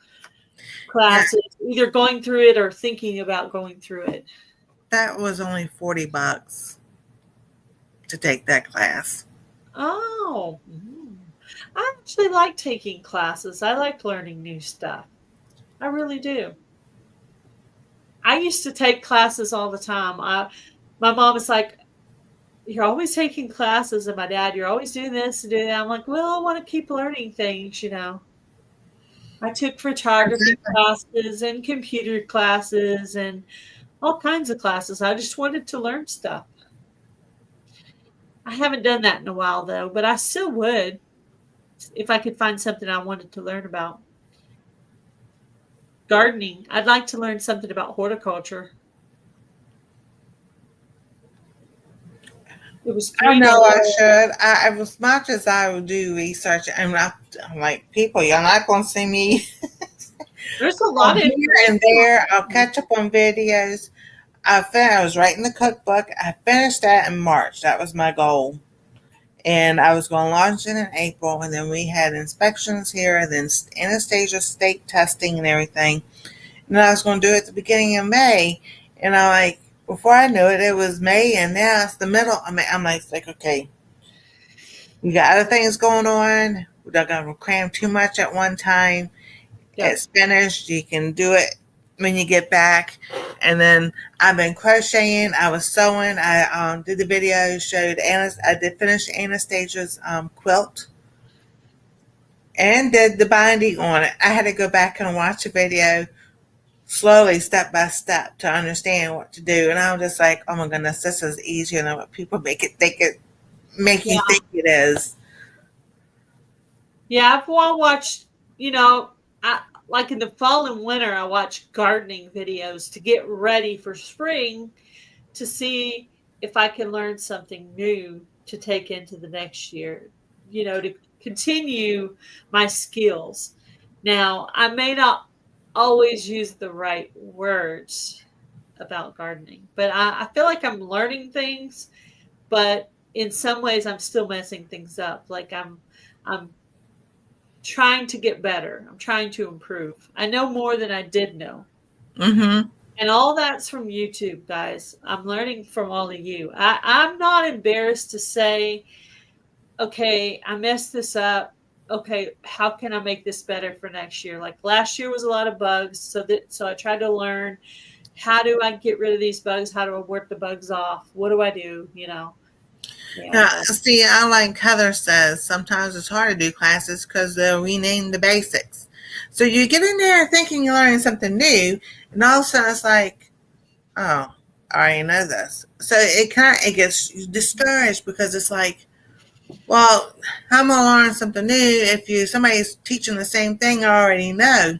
S3: Yeah,
S2: classes, either going through it or thinking about going through it.
S3: that was only $40 to take that class.
S2: Oh, I actually like taking classes. I like learning new stuff. I really do. I used to take classes all the time. My mom is like, "You're always taking classes," and my dad, "You're always doing this and doing that." I'm like, "Well, I want to keep learning things." I took photography classes and computer classes and all kinds of classes. I just wanted to learn stuff. I haven't done that in a while though, but I still would if I could find something I wanted to learn about. Gardening. I'd like to learn something about horticulture. It was
S3: I
S2: green
S3: know
S2: all
S3: I
S2: over.
S3: should. As much as I would do research, I'm like, people, you're not going to see me
S2: There's a lot of
S3: here and there. I'll catch up on videos. I was writing the cookbook. I finished that in March. That was my goal. And I was going to launch it in April. And then we had inspections here, and then Anastasia state testing and everything. And I was going to do it at the beginning of May. And I'm like, before I knew it, it was May, and now it's the middle. I'm like, okay, we got other things going on. We're not going to cram too much at one time.
S2: Yep.
S3: It's finished. You can do it when you get back. And then I've been crocheting. I was sewing. I did the video, showed Anna. I did finish Anastasia's quilt and did the binding on it. I had to go back and watch the video slowly, step by step, to understand what to do. And I was just like, oh my goodness, this is easier than what people make you
S2: Yeah.
S3: think it is.
S2: Yeah, I've watched, you know, I like in the fall and winter, I watch gardening videos to get ready for spring to see if I can learn something new to take into the next year, to continue my skills. Now, I may not always use the right words about gardening, but I feel like I'm learning things, but in some ways I'm still messing things up. Like I'm trying to get better. I'm trying to improve. I know more than I did know.
S3: Mm-hmm.
S2: And all that's from YouTube, guys. I'm learning from all of you. I'm not embarrassed to say, okay, I messed this up. Okay, how can I make this better for next year? Like last year was a lot of bugs, so I tried to learn, how do I get rid of these bugs? How do I work the bugs off? What do I do?
S3: Now,
S2: And
S3: see, I like Heather says, sometimes it's hard to do classes because they'll rename the basics. So you get in there thinking you're learning something new, and all of a sudden it's like, oh, I already know this. So it gets discouraged because it's like, well, how am I learning something new if somebody's teaching the same thing I already know?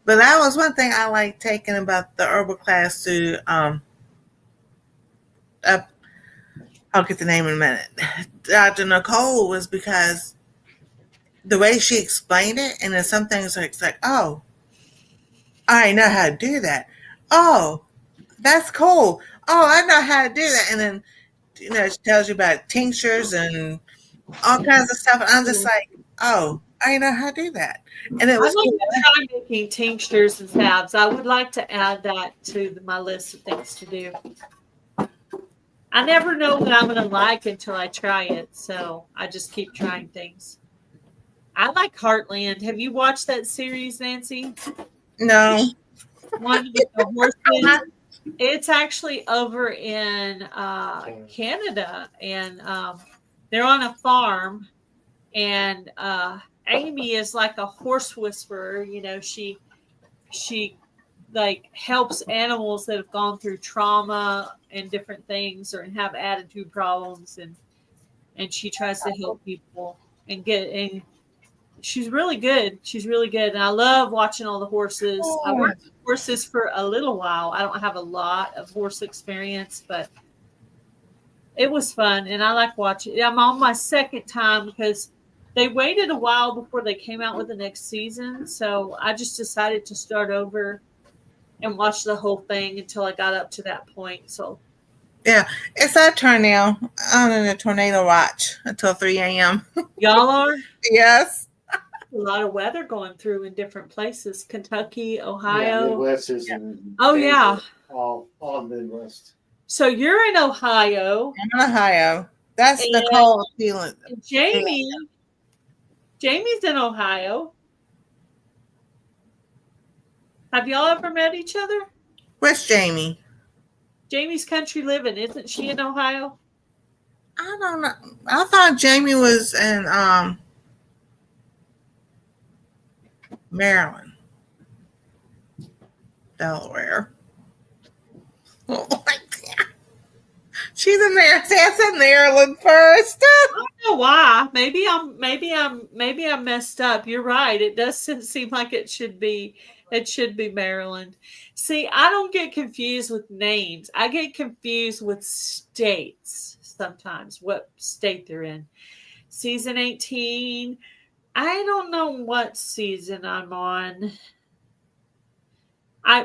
S3: But that was one thing I like taking about the herbal class to uh, I'll get the name in a minute. Dr. Nicole, was because the way she explained it, and then some things are it's like, oh, I know how to do that. Oh, that's cool. Oh, I know how to do that. And then, she tells you about tinctures and all kinds of stuff. And I'm just like, oh, I know how to do that. And it
S2: I'd
S3: was
S2: like
S3: cool.
S2: to try making tinctures and salves. I would like to add that to my list of things to do. I never know what I'm going to like until I try it, so I just keep trying things. I like Heartland. Have you watched that series, Nancy?
S3: No.
S2: One with the horses. It's actually over in Canada, and they're on a farm, and Amy is like a horse whisperer. She like helps animals that have gone through trauma and different things or have attitude problems, and and she tries to help people and she's really good. She's really good. And I love watching all the horses. I worked with horses for a little while. I don't have a lot of horse experience, but it was fun. And I like watching. I'm on my second time because they waited a while before they came out with the next season. So I just decided to start over and watch the whole thing until I got up to that point. So
S3: Yeah, it's our turn now. I'm in a tornado watch until 3 a.m.
S2: y'all are
S3: Yes.
S2: a lot of weather going through in different places. Kentucky,
S4: Yeah,
S2: Ohio.
S4: Midwest is.
S2: Oh, yeah.
S4: All Midwest.
S2: So you're in Ohio.
S3: I'm in Ohio. That's
S2: And-
S3: Nicole feeling.
S2: And Jamie's in Ohio. Have y'all ever met each other?
S3: Where's Jamie?
S2: Jamie's country living, isn't she in Ohio?
S3: I don't know. I thought Jamie was in Maryland, Delaware. Oh my God. She's in there. That's in Maryland first.
S2: I don't know why. Maybe I'm messed up. You're right. It does seem like it should be Maryland. See, I don't get confused with names. I get confused with states sometimes, what state they're in. Season 18. I don't know what season I'm on.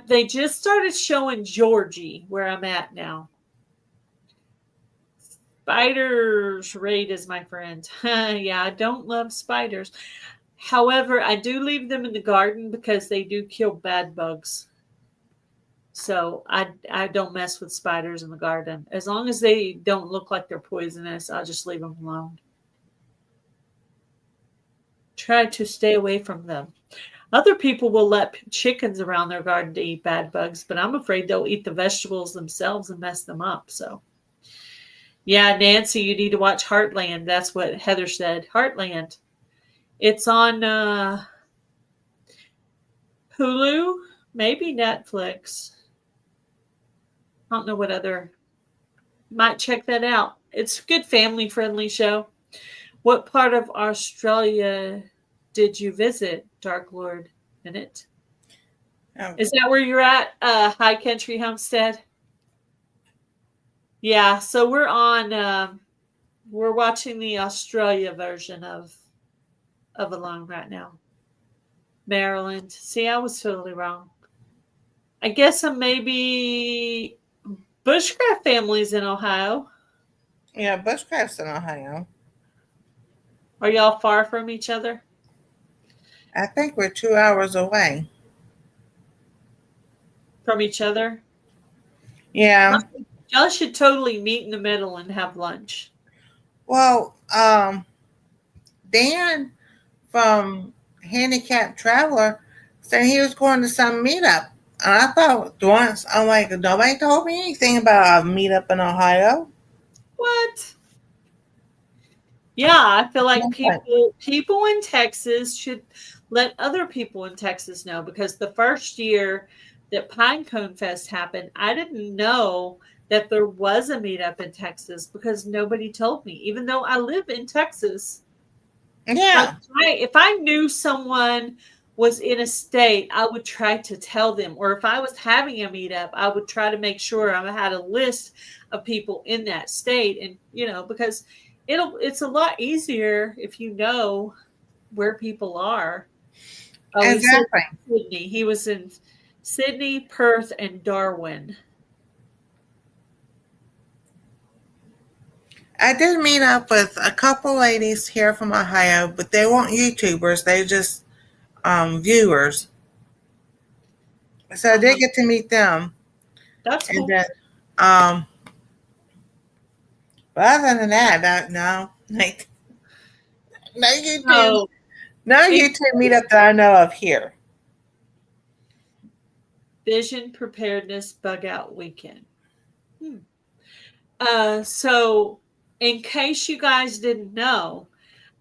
S2: They just started showing Georgie, where I'm at now. Spiders raid is my friend. Yeah, I don't love spiders. However, I do leave them in the garden because they do kill bad bugs. So I don't mess with spiders in the garden. As long as they don't look like they're poisonous, I'll just leave them alone. Try to stay away from them. Other people will let chickens around their garden to eat bad bugs, but I'm afraid they'll eat the vegetables themselves and mess them up. So, yeah, Nancy, you need to watch Heartland. That's what Heather said. Heartland. It's on Hulu, maybe Netflix. I don't know what other. Might check that out. It's a good family-friendly show. What part of Australia did you visit, Dark Lord Minute?
S3: Oh.
S2: Is that where you're at, High Country Homestead? Yeah, so we're on. We're watching the Australia version of Alone right now. Maryland. See, I was totally wrong. I guess I'm maybe Bushcraft families in Ohio.
S3: Yeah, Bushcraft's in Ohio.
S2: Are y'all far from each other?
S3: I think we're 2 hours away.
S2: From each other?
S3: Yeah.
S2: Y'all should totally meet in the middle and have lunch.
S3: Well, Dan from Handicapped Traveler said he was going to some meetup. And I thought once, I'm like, nobody told me anything about a meetup in Ohio.
S2: What? Yeah, I feel like people in Texas should let other people in Texas know, because the first year that Pinecone Fest happened, I didn't know that there was a meetup in Texas because nobody told me, even though I live in Texas.
S3: Yeah.
S2: If I knew someone was in a state, I would try to tell them. Or if I was having a meetup, I would try to make sure I had a list of people in that state. And, because it's a lot easier if you know where people are. Oh,
S3: Exactly.
S2: Sydney. He was in Sydney, Perth, and Darwin.
S3: I did meet up with a couple ladies here from Ohio, but they weren't YouTubers. They just viewers. So I did get to meet them.
S2: That's cool.
S3: And then, but other than that, no YouTube. No YouTube meetup that I know of here.
S2: Vision Preparedness Bug Out Weekend. So, in case you guys didn't know,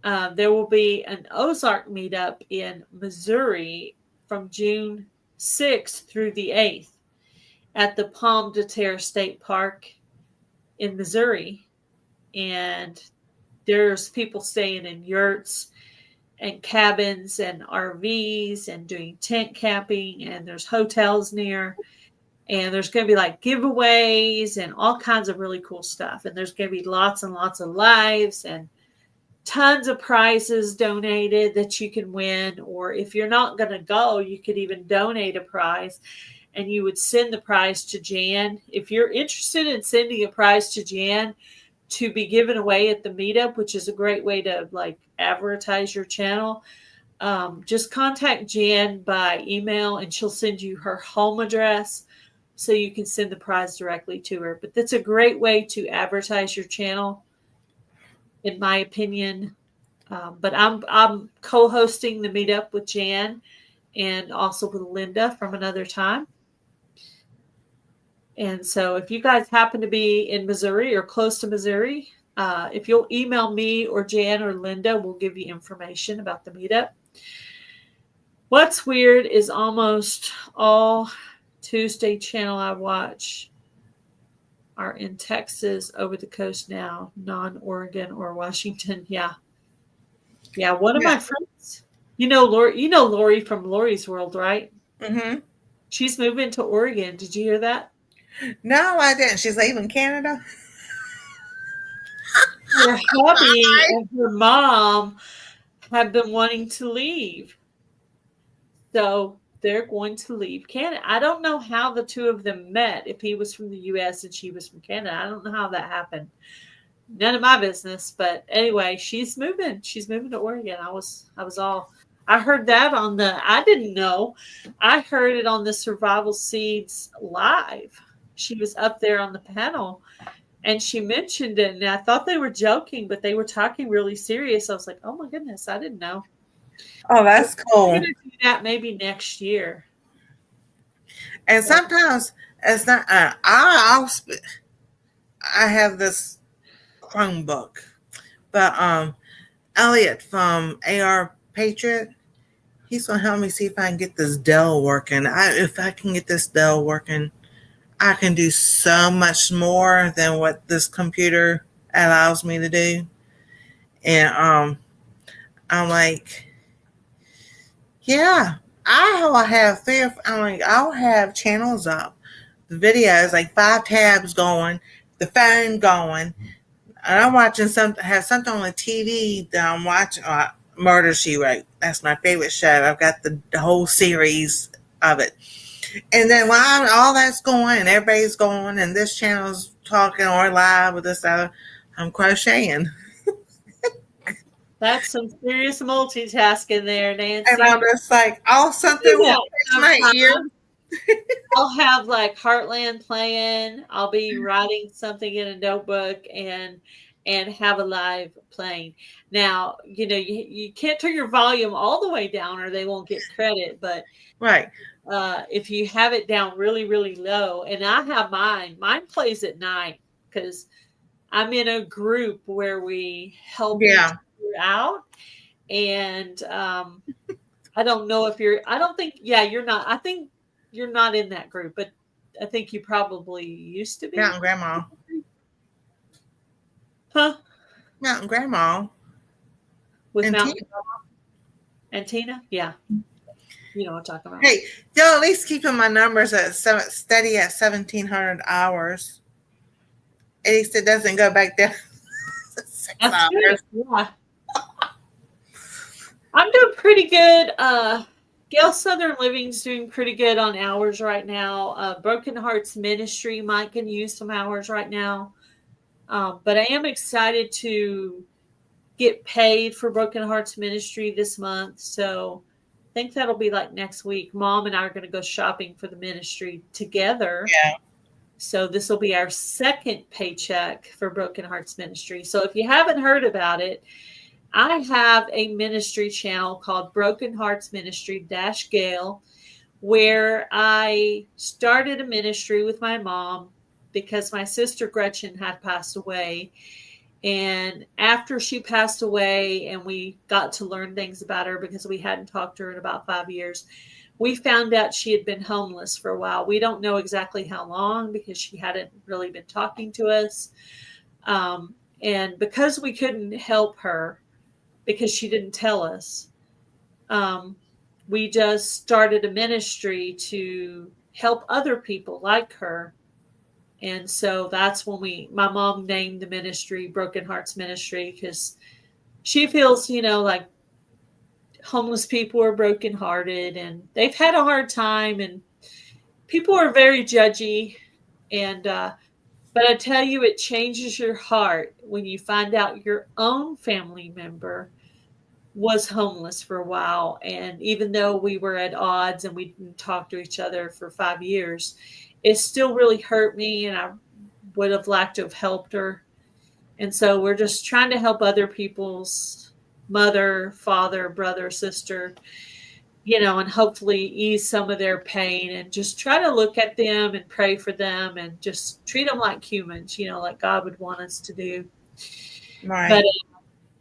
S2: there will be an Ozark meetup in Missouri from June 6th through the 8th at the Pomme de Terre State Park in Missouri. And there's people staying in yurts and cabins and RVs and doing tent camping, and there's hotels near, and there's going to be like giveaways and all kinds of really cool stuff. And there's going to be lots and lots of lives and tons of prizes donated that you can win. Or if you're not going to go, you could even donate a prize, and you would send the prize to Jan. If you're interested in sending a prize to Jan to be given away at the meetup, which is a great way to like advertise your channel, just contact Jan by email and she'll send you her home address so you can send the prize directly to her. But that's a great way to advertise your channel, in my opinion. But I'm co-hosting the meetup with Jan and also with Linda from another time. And so if you guys happen to be in Missouri or close to Missouri, if you'll email me or Jan or Linda, we'll give you information about the meetup. What's weird is almost all Tuesday channel I watch are in Texas over the coast now, non-Oregon or Washington. Yeah. One of my friends, Lori from Lori's World, right?
S3: Mm-hmm.
S2: She's moving to Oregon. Did you hear that?
S3: No, I didn't. She's leaving Canada.
S2: Her hubby and her mom have been wanting to leave. So they're going to leave Canada. I don't know how the two of them met. If he was from the U.S. and she was from Canada, I don't know how that happened. None of my business. But anyway, she's moving. She's moving to Oregon. I heard that I didn't know. I heard it on the Survival Seeds Live. She was up there on the panel and she mentioned it, and I thought they were joking, but they were talking really serious. I was like, oh my goodness, I didn't know.
S3: Oh, that's cool.
S2: We're going to do that maybe next year.
S3: And sometimes it's not. I have this Chromebook, but Elliot from AR Patriot, he's gonna help me see if I can get this Dell working. If I can get this Dell working, I can do so much more than what this computer allows me to do. And I'm like, yeah, I'll have I'll have channels up, the videos, like 5 tabs going, the phone going, and I'm watching have something on the TV that I'm watching. Murder, She Wrote. That's my favorite show. I've got the whole series of it. And then while all that's going and everybody's going and this channel's talking or live with this other, I'm crocheting.
S2: That's some serious multitasking there, Nancy.
S3: And I'm just like, something will catch my ear.
S2: I'll have like Heartland playing. I'll be writing something in a notebook and have a live playing. Now, you can't turn your volume all the way down or they won't get credit. But
S3: right,
S2: if you have it down really, really low, and I have mine plays at night because I'm in a group where we help each other out. And I don't know if you're not. I think you're not in that group, but I think you probably used to be.
S3: Mountain Grandma.
S2: Huh?
S3: Mountain Grandma.
S2: With Mountain Grandma? And Tina? Yeah. You know what I'm talking about.
S3: Hey, y'all at least keeping my numbers steady at 1,700 hours. At least it doesn't go back down 6 hours.
S2: Yeah. I'm doing pretty good. Gail Southern Living's doing pretty good on hours right now. Broken Hearts Ministry might can use some hours right now. But I am excited to get paid for Broken Hearts Ministry this month. So I think that'll be like next week. Mom and I are going to go shopping for the ministry together.
S3: Yeah.
S2: So this will be our second paycheck for Broken Hearts Ministry. So if you haven't heard about it, I have a ministry channel called Broken Hearts Ministry - Gail, where I started a ministry with my mom because my sister Gretchen had passed away. And after she passed away and we got to learn things about her because we hadn't talked to her in about 5 years, we found out she had been homeless for a while. We don't know exactly how long because she hadn't really been talking to us. And because we couldn't help her because she didn't tell us, we just started a ministry to help other people like her. And so that's when my mom named the ministry Broken Hearts Ministry, because she feels, like homeless people are brokenhearted and they've had a hard time, and people are very judgy. And, but I tell you, it changes your heart when you find out your own family member was homeless for a while. And even though we were at odds and we didn't talk to each other for 5 years, it still really hurt me. And I would have liked to have helped her. And so we're just trying to help other people's mother, father, brother, sister, and hopefully ease some of their pain, and just try to look at them and pray for them and just treat them like humans, like God would want us to do.
S3: Right.
S2: But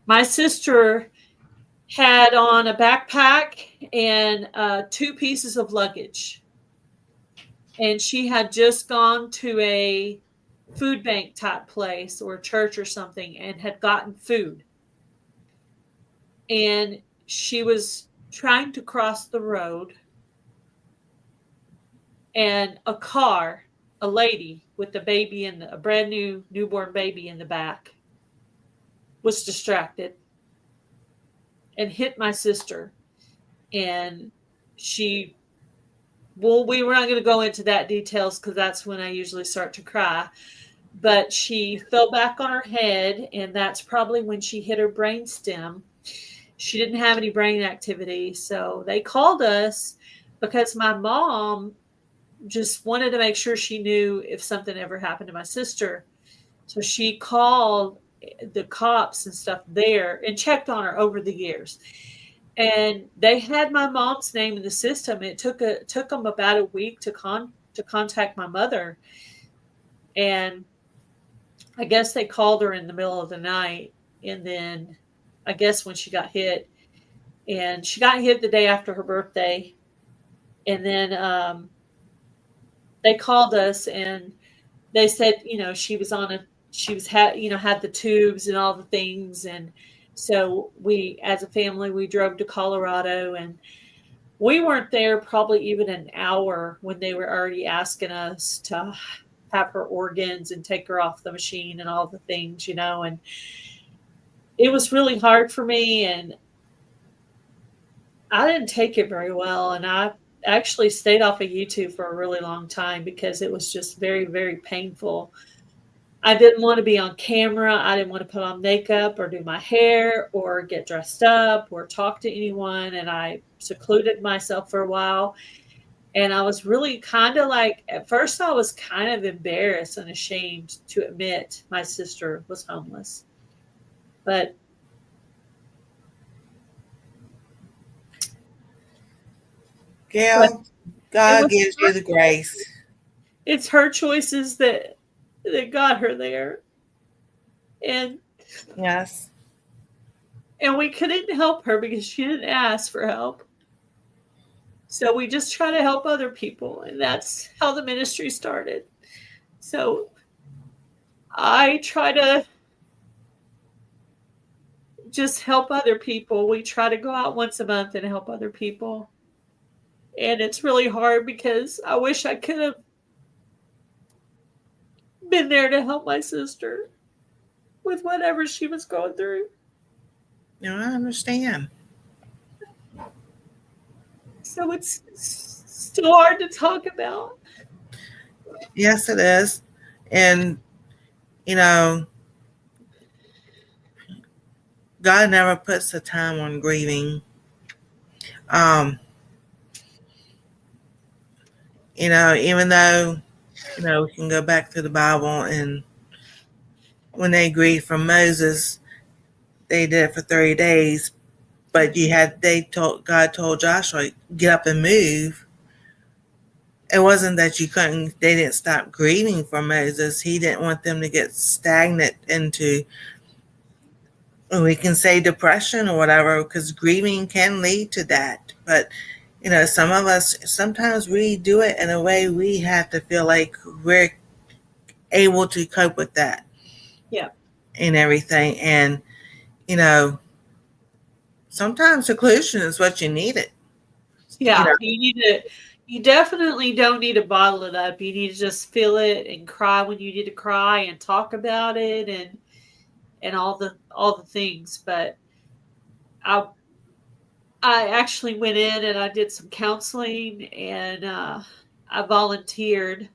S2: my sister had on a backpack and 2 pieces of luggage. And she had just gone to a food bank type place or church or something and had gotten food. And she was trying to cross the road, and a lady with a brand new newborn baby in the back, was distracted and hit my sister. And we were not going to go into that details because that's when I usually start to cry. But she fell back on her head, and that's probably when she hit her brain stem. She didn't have any brain activity. So they called us because my mom just wanted to make sure she knew if something ever happened to my sister. So she called the cops and stuff there and checked on her over the years. And they had my mom's name in the system. It took them about a week to contact my mother. And I guess they called her in the middle of the night. And then I guess when she got hit, and she got hit the day after her birthday. And then they called us and they said, had the tubes and all the things. And so we, as a family, we drove to Colorado, and we weren't there probably even an hour when they were already asking us to have her organs and take her off the machine and all the things, and it was really hard for me, and I didn't take it very well. And I actually stayed off of YouTube for a really long time because it was just very, very painful. I didn't want to be on camera. I didn't want to put on makeup or do my hair or get dressed up or talk to anyone. And I secluded myself for a while. And I was really kind of at first I was kind of embarrassed and ashamed to admit my sister was homeless. But
S3: Gail, God gives you the grace.
S2: It's her choices that got her there. And
S3: yes.
S2: And we couldn't help her because she didn't ask for help. So we just try to help other people. And that's how the ministry started. So I try to just help other people. We try to go out once a month and help other people. And it's really hard because I wish I could have been there to help my sister with whatever she was going through.
S3: No, I understand.
S2: So it's still hard to talk about.
S3: Yes, it is. And, God never puts a time on grieving. Even though, we can go back to the Bible, and when they grieved from Moses, they did it for 30 days. But God told Joshua, get up and move. It wasn't that they didn't stop grieving for Moses. He didn't want them to get stagnant into, we can say, depression or whatever, because grieving can lead to that. But, some of us, sometimes we do it in a way we have to feel like we're able to cope with that.
S2: Yeah.
S3: and everything. And, you know, sometimes seclusion is what you needed.
S2: Yeah, you definitely don't need to bottle it up. You need to just feel it and cry when you need to cry and talk about it and all the things. But I I actually went in and I did some counseling and I volunteered.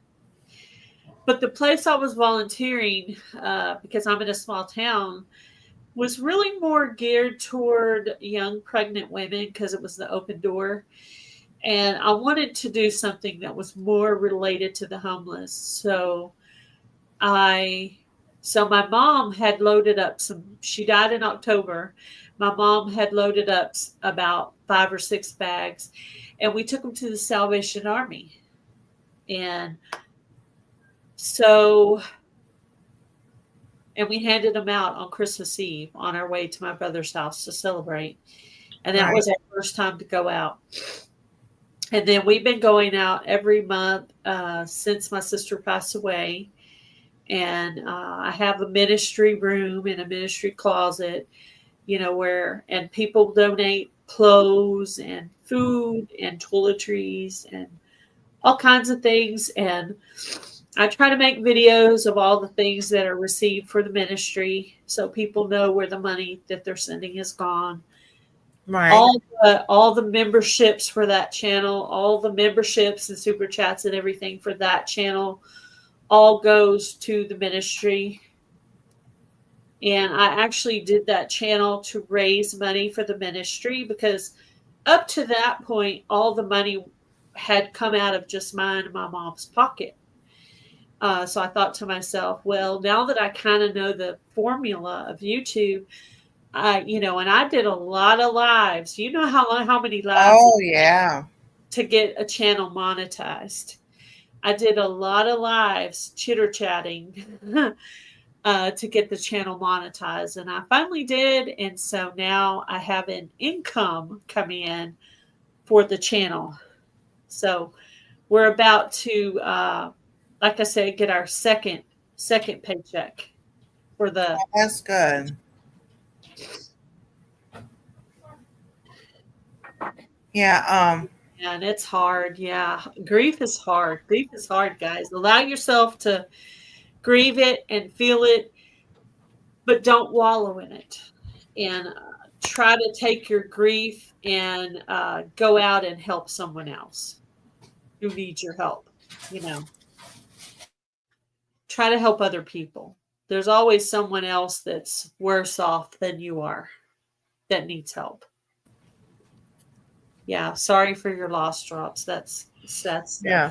S2: But the place I was volunteering, because I'm in a small town, was really more geared toward young pregnant women because it was the open door. And I wanted to do something that was more related to the homeless. I so my mom had loaded up she died in October. My mom had loaded up about 5 or 6 bags and we took them to the Salvation Army. And so and we handed them out on Christmas Eve on our way to my brother's house to celebrate. And that
S3: Right.
S2: was our first time to go out. And then we've been going out every month since my sister passed away. And I have a ministry room and a ministry closet, and people donate clothes and food and toiletries and all kinds of things. And I try to make videos of all the things that are received for the ministry so people know where the money that they're sending is gone.
S3: Right.
S2: All the memberships for that channel, all the memberships and super chats and everything for that channel all goes to the ministry. And I actually did that channel to raise money for the ministry because up to that point, all the money had come out of just mine and my mom's pocket. So I thought to myself, well, now that I kind of know the formula of YouTube, and I did a lot of lives. You know how many lives
S3: Oh, yeah.
S2: to get a channel monetized. I did a lot of lives chitter chatting to get the channel monetized, and I finally did. And so now I have an income coming in for the channel. So we're about to, like I said, get our second paycheck for the.
S3: That's good. Yeah.
S2: And it's hard. Yeah. Grief is hard. Grief is hard, guys. Allow yourself to grieve it and feel it, but don't wallow in it. And try to take your grief and go out and help someone else who needs your help. Try to help other people. There's always someone else that's worse off than you are that needs help. Yeah, sorry for your loss, Drops. That's
S3: Yeah.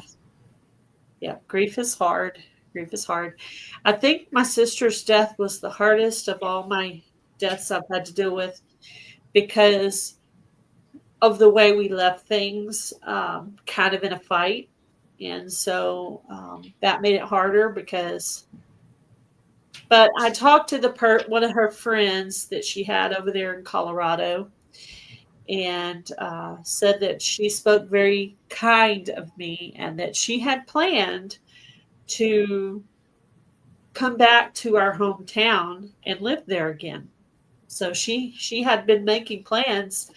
S2: Yeah, grief is hard. Grief is hard. I think my sister's death was the hardest of all my deaths I've had to deal with because of the way we left things, kind of in a fight. And so that made it harder but I talked to one of her friends that she had over there in Colorado and said that she spoke very kind of me and that she had planned to come back to our hometown and live there again. So she had been making plans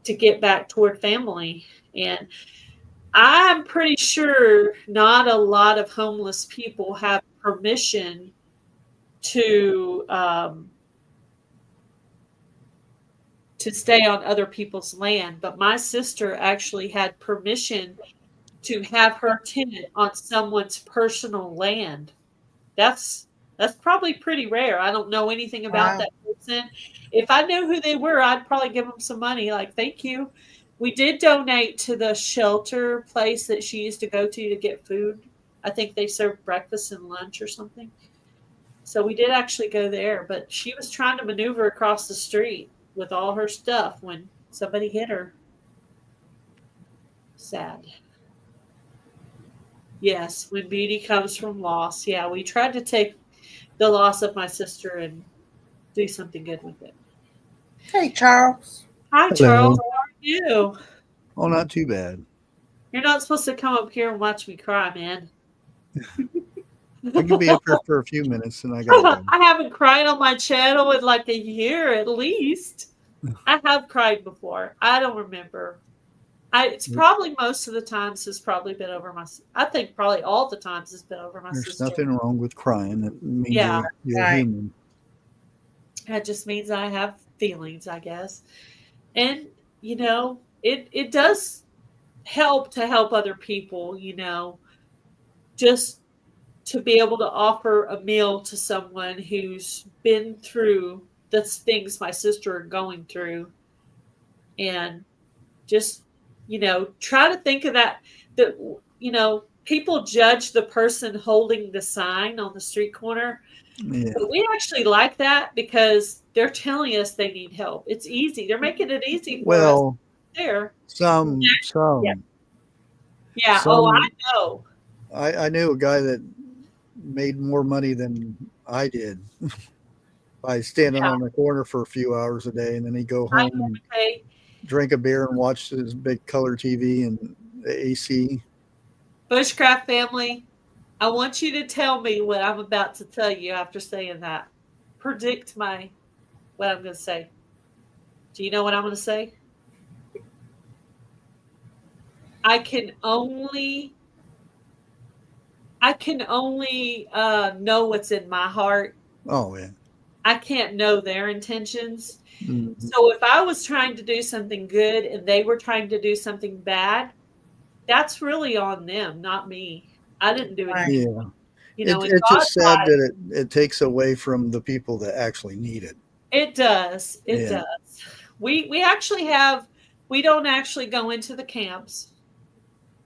S2: to get back toward family. And I'm pretty sure not a lot of homeless people have permission to stay on other people's land. But my sister actually had permission to have her tenant on someone's personal land. That's probably pretty rare. I don't know anything about that person. If I knew who they were, I'd probably give them some money. Like, thank you. We did donate to the shelter place that she used to go to get food. I think they served breakfast and lunch or something. So we did actually go there, but she was trying to maneuver across the street with all her stuff when somebody hit her. Sad. Yes, when beauty comes from loss. Yeah, we tried to take the loss of my sister and do something good with it.
S3: Hey, Charles.
S2: Hi,
S5: Hello.
S2: Charles. How are you?
S5: Oh, not too bad.
S2: You're not supposed to come up here and watch me cry, man.
S5: I can be up here for a few minutes, and I gotta go.
S2: I haven't cried on my channel in like a year at least. I have cried before. I don't remember. It's probably most of the times has probably been over my. I think probably all the times has been over my
S5: There's
S2: sister.
S5: nothing wrong with crying. It means
S2: Yeah.
S5: you're
S3: Right.
S5: human.
S2: That just means I have feelings, I guess. And it does help to help other people. Just to be able to offer a meal to someone who's been through the things my sister are going through, and just try to think of that people judge the person holding the sign on the street corner,
S5: Yeah.
S2: but we actually like that because they're telling us they need help. It's easy. They're making it easy for us
S5: Well,
S2: there.
S5: some.
S2: Yeah.
S5: Some-
S2: Oh, I know.
S5: I knew a guy that made more money than I did by standing on the corner for a few hours a day, and then he'd go home and
S2: Okay.
S5: drink a beer and watch his big color TV and the AC.
S2: Bushcraft family, I want you to tell me what I'm about to tell you after saying that. Predict what I'm going to say. Do you know what I'm going to say? I can only know what's in my heart.
S5: Oh yeah.
S2: I can't know their intentions.
S5: Mhm.
S2: So if I was trying to do something good and they were trying to do something bad, that's really on them, not me. I didn't do anything.
S5: Yeah.
S2: In
S5: It's
S2: God's
S5: just sad
S2: eyes,
S5: that it takes away from the people that actually need it.
S2: it does. It
S5: Yeah.
S2: does. We actually we don't actually go into the camps.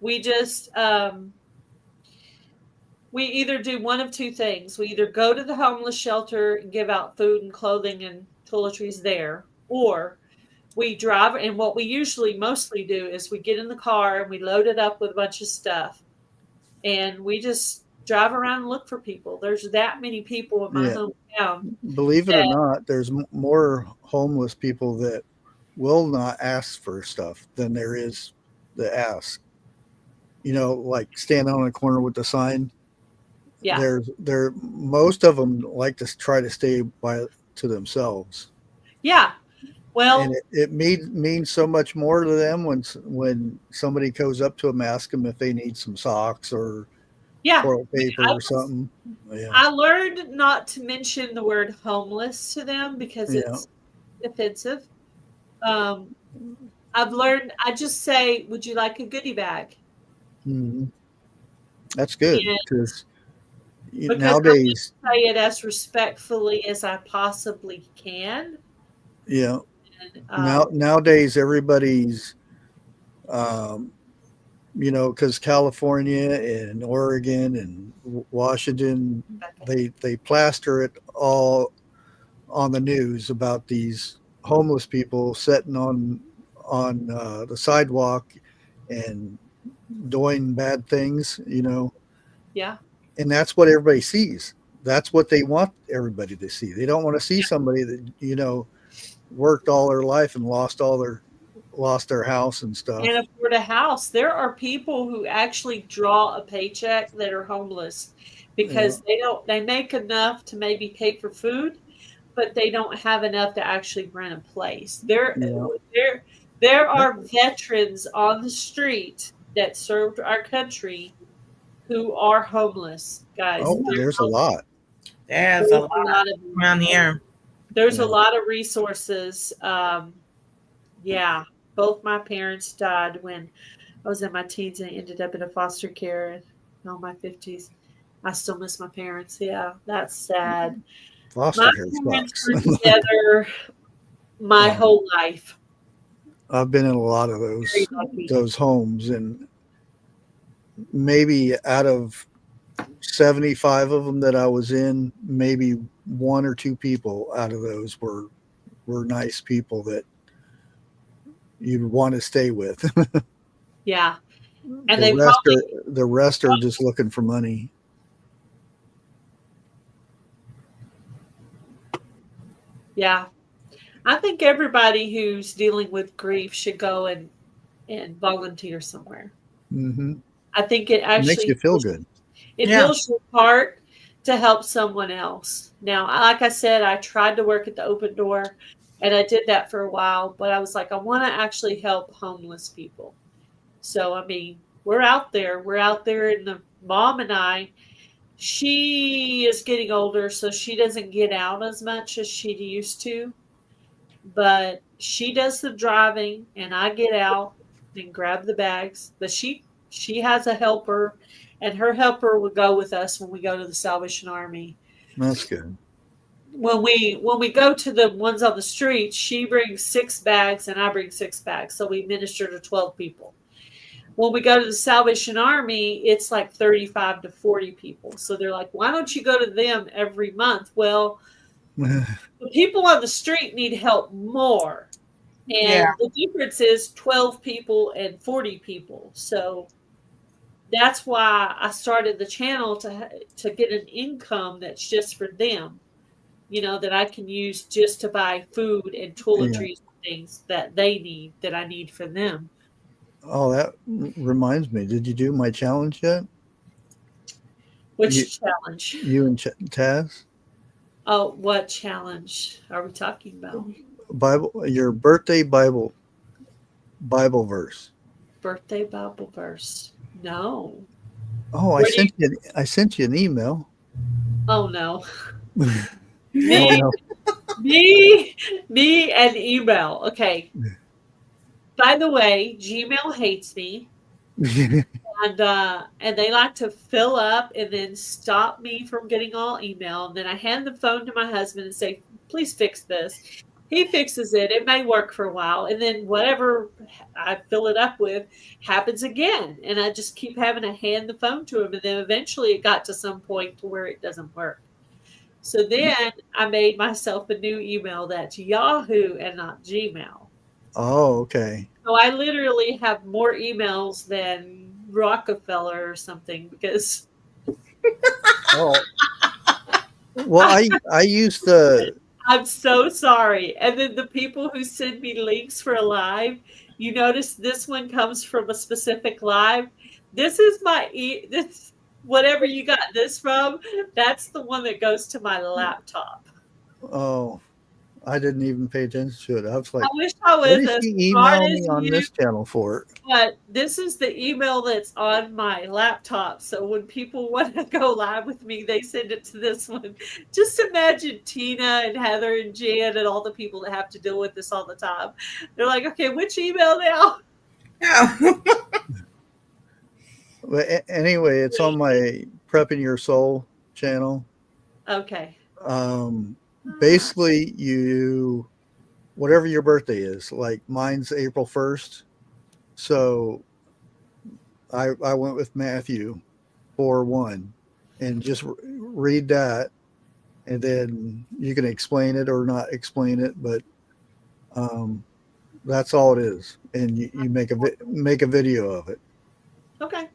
S2: We just we either do one of two things. We either go to the homeless shelter and give out food and clothing and toiletries there, or we drive. And what we usually mostly do is we get in the car and we load it up with a bunch of stuff, and we just drive around and look for people. There's that many people in my hometown.
S5: Believe it or not, there's more homeless people that will not ask for stuff than there is that ask. Like standing on a corner with the sign.
S2: Yeah.
S5: Most of them like to try to stay to themselves.
S2: Yeah. Well,
S5: and it means so much more to them when somebody goes up to them, ask them if they need some socks or toilet paper or something. Yeah.
S2: I learned not to mention the word homeless to them because it's offensive. I've learned, I just say, would you like a goodie bag?
S5: Mm-hmm. That's good because
S2: nowadays I say it as respectfully as I possibly can.
S5: Yeah. Nowadays everybody's because California and Oregon and Washington, they plaster it all on the news about these homeless people sitting on the sidewalk and doing bad things,
S2: Yeah.
S5: And that's what everybody sees. That's what they want everybody to see. They don't want to see somebody that, worked all their life and lost their house and stuff.
S2: And afford a house. There are people who actually draw a paycheck that are homeless because they make enough to maybe pay for food, but they don't have enough to actually rent a place. There are veterans on the street that served our country who are homeless, guys.
S5: Oh, there's a lot.
S3: There's a lot around here.
S2: There's a lot of resources. Both my parents died when I was in my teens and ended up in a foster care in all my 50s. I still miss my parents. Yeah, that's sad.
S5: Foster care
S2: sucks. Were together my whole life.
S5: I've been in a lot of those homes, and maybe out of 75 of them that I was in, maybe one or two people out of those were nice people that you'd want to stay with.
S2: Yeah. And
S5: the rest are just looking for money.
S2: Yeah. I think everybody who's dealing with grief should go and volunteer somewhere.
S5: Mm-hmm.
S2: I think it actually
S5: makes you feel good.
S2: It heals your heart. to help someone else. Now, like I said, I tried to work at the open door, and I did that for a while, but I was like, I want to actually help homeless people. So, I mean, we're out there. We're out there, and the mom and I, she is getting older, so she doesn't get out as much as she used to. But she does the driving, and I get out and grab the bags. But she has a helper, and her helper will go with us when we go to the Salvation Army.
S5: That's good.
S2: When we go to the ones on the street, she brings 6 bags and I bring 6 bags, so we minister to 12 people. When we go to the Salvation Army, it's like 35 to 40 people. So they're like, why don't you go to them every month? Well, the people on the street need help more. And the difference is 12 people and 40 people. So that's why I started the channel to get an income that's just for them, that I can use just to buy food and toiletries and things that they need, that I need for them.
S5: Oh, that reminds me. Did you do my challenge yet?
S2: Which challenge?
S5: You and Taz?
S2: Oh, what challenge are we talking about?
S5: Your birthday Bible verse.
S2: Birthday Bible verse. No.
S5: Oh, I sent you an email.
S2: Oh no.
S5: Me
S2: and email. Okay. By the way, Gmail hates me. And they like to fill up and then stop me from getting all email. And then I hand the phone to my husband and say, please fix this. He fixes it. It may work for a while. And then whatever I fill it up with happens again. And I just keep having to hand the phone to him. And then eventually it got to some point to where it doesn't work. So then I made myself a new email that's Yahoo and not Gmail.
S5: Oh, okay.
S2: So I literally have more emails than Rockefeller or something because.
S5: Oh. Well, I use the.
S2: I'm so sorry. And then the people who send me links for a live, you notice this one comes from a specific live. This is this whatever you got this from. That's the one that goes to my laptop.
S5: Oh. I didn't even pay attention to it. I was like,
S2: I wish I was
S5: what
S2: as
S5: did you
S2: smart
S5: email
S2: as
S5: me on
S2: you,
S5: this channel for?
S2: But this is the email that's on my laptop. So when people want to go live with me, they send it to this one. Just imagine Tina and Heather and Jan and all the people that have to deal with this all the time. They're like, okay, which email now?
S3: Yeah.
S5: But anyway, it's on my Prepping Your Soul channel.
S2: Okay.
S5: Basically, whatever your birthday is, like mine's April 1st. So I went with Matthew 4:1 and just read that. And then you can explain it or not explain it, but that's all it is. And you make a video of it.
S2: Okay.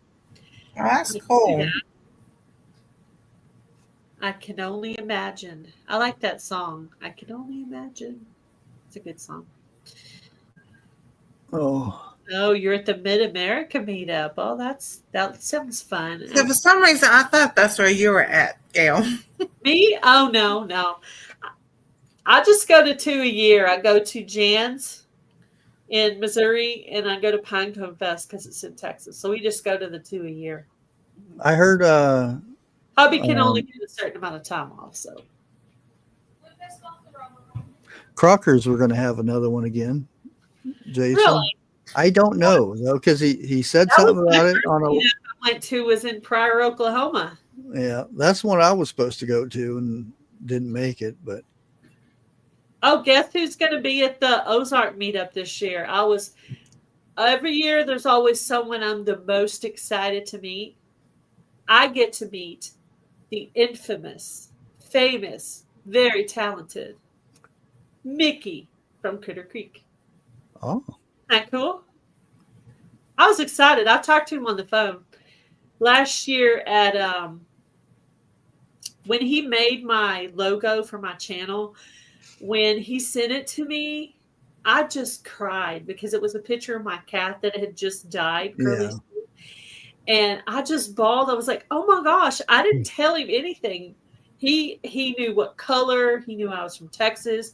S3: Oh, that's cool.
S2: I can only imagine. I like that song. I can only imagine. It's a good song.
S5: Oh,
S2: you're at the Mid-America meetup. Oh, that sounds fun.
S3: So for some reason, I thought that's where you were at, Gail.
S2: Me? Oh, no. I just go to 2 a year. I go to Jan's in Missouri, and I go to Pinecone Fest because it's in Texas. So we just go to the 2 a year.
S5: I heard
S2: Hubby can only get a certain amount of time off, so.
S5: Crocker's we're going to have another one again. Jason,
S2: really?
S5: I don't know though because he said something about it on a.
S2: I went to was in Pryor, Oklahoma.
S5: Yeah, that's one I was supposed to go to and didn't make it, but.
S2: Oh, guess who's going to be at the Ozark meetup this year? Every year there's always someone I'm the most excited to meet. I get to meet the infamous, famous, very talented Mickey from Critter Creek.
S5: Oh.
S2: Isn't that cool? I was excited. I talked to him on the phone last year at when he made my logo for my channel. When he sent it to me, I just cried because it was a picture of my cat that had just died.
S5: Yeah.
S2: And I just bawled. I was like, oh my gosh, I didn't tell him anything. He knew what color. He knew I was from Texas.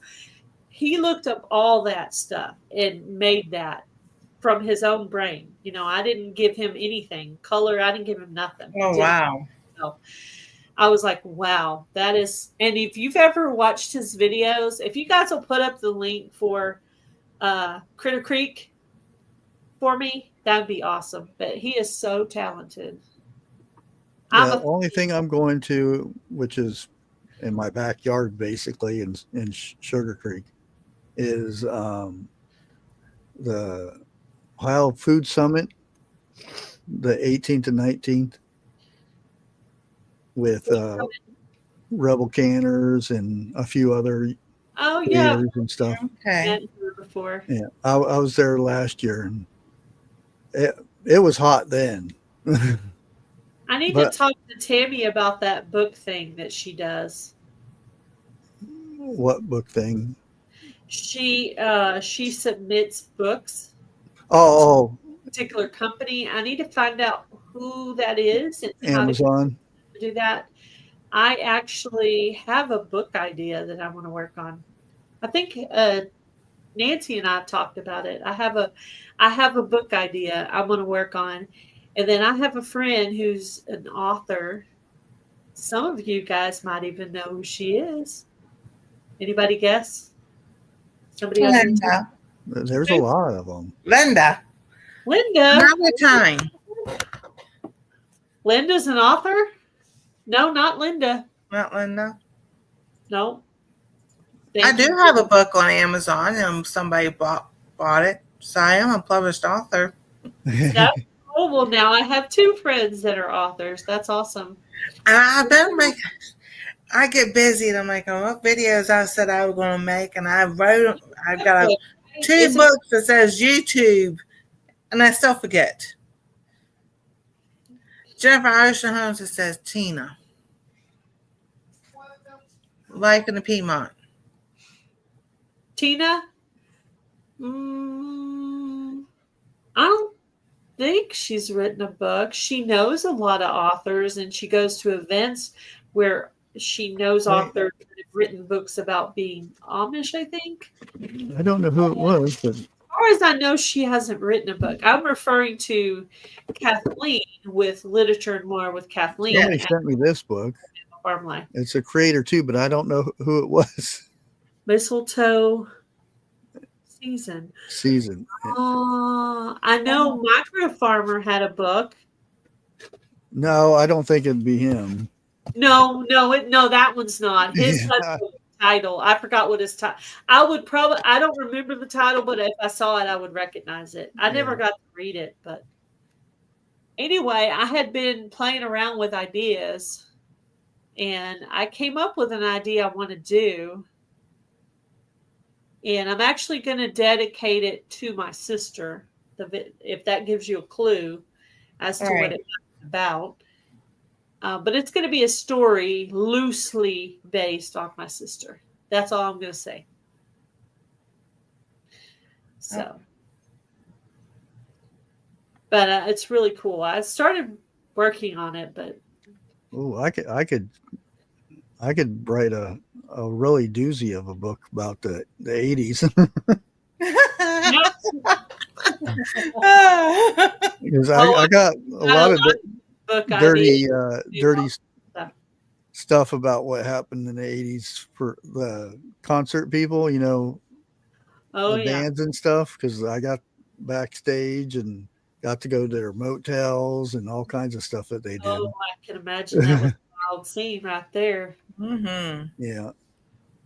S2: He looked up all that stuff and made that from his own brain. You know, I didn't give him anything. Color, I didn't give him nothing.
S3: Oh, wow.
S2: So I was like, wow, that is. And if you've ever watched his videos, if you guys will put up the link for Critter Creek for me, that'd be awesome. But he is so talented.
S5: The only thing I'm going to, which is in my backyard, basically in Sugar Creek, is the Ohio Food Summit, the 18th and 19th, with Rebel Canners and a few other leaders and stuff.
S3: Okay.
S2: Before.
S5: Yeah, I was there last year, and it was hot then.
S2: I need to talk to Tammy about that book thing that she does.
S5: What book thing?
S2: She submits books.
S5: Oh,
S2: to a particular company. I need to find out who that is and
S5: Amazon.
S2: How to do that. I actually have a book idea that I want to work on. I think Nancy and I have talked about it. I have a book idea I want to work on. And then I have a friend who's an author. Some of you guys might even know who she is. Anybody guess? Somebody else?
S3: Linda.
S5: There's a lot of them.
S3: Linda. Another time.
S2: Linda's an author? No, not Linda.
S3: Not Linda.
S2: No.
S3: I do have a book on Amazon, and somebody bought it. So I am a published author.
S2: That's cool. Well, now I have two friends that are authors. That's awesome.
S3: And I've been making. I get busy, and I'm like, oh, what videos I said I was going to make, and I wrote. I've got two books that says YouTube, and I still forget. Jennifer Ocean Holmes, it says Tina. Life in the Piedmont.
S2: Tina? I don't think she's written a book. She knows a lot of authors, and she goes to events where she knows authors that have written books about being Amish, I think.
S5: I don't know who it was, but
S2: as far as I know, she hasn't written a book. I'm referring to Kathleen with Literature and More with Kathleen.
S5: Somebody sent me this book.
S2: Farm Life.
S5: It's a creator too, but I don't know who it was.
S2: Mistletoe Season. I know Micro Farmer had a book.
S5: No, I don't think it'd be him.
S2: No, that one's not. His title. I forgot what his title. I don't remember the title, but if I saw it, I would recognize it. I never got to read it, but anyway, I had been playing around with ideas, and I came up with an idea I want to do. And I'm actually going to dedicate it to my sister, if that gives you a clue as to what it's about. But it's going to be a story loosely based on my sister. That's all I'm going to say. So, but it's really cool. I started working on it, but
S5: I could write a really doozy of a book about the 80s. Because I got a lot of dirty stuff about what happened in the 80s for the concert people, the bands and stuff, because I got backstage and got to go to their motels and all kinds of stuff that they did.
S2: Oh, I can imagine that was a wild scene right there.
S3: Mm-hmm.
S5: Yeah.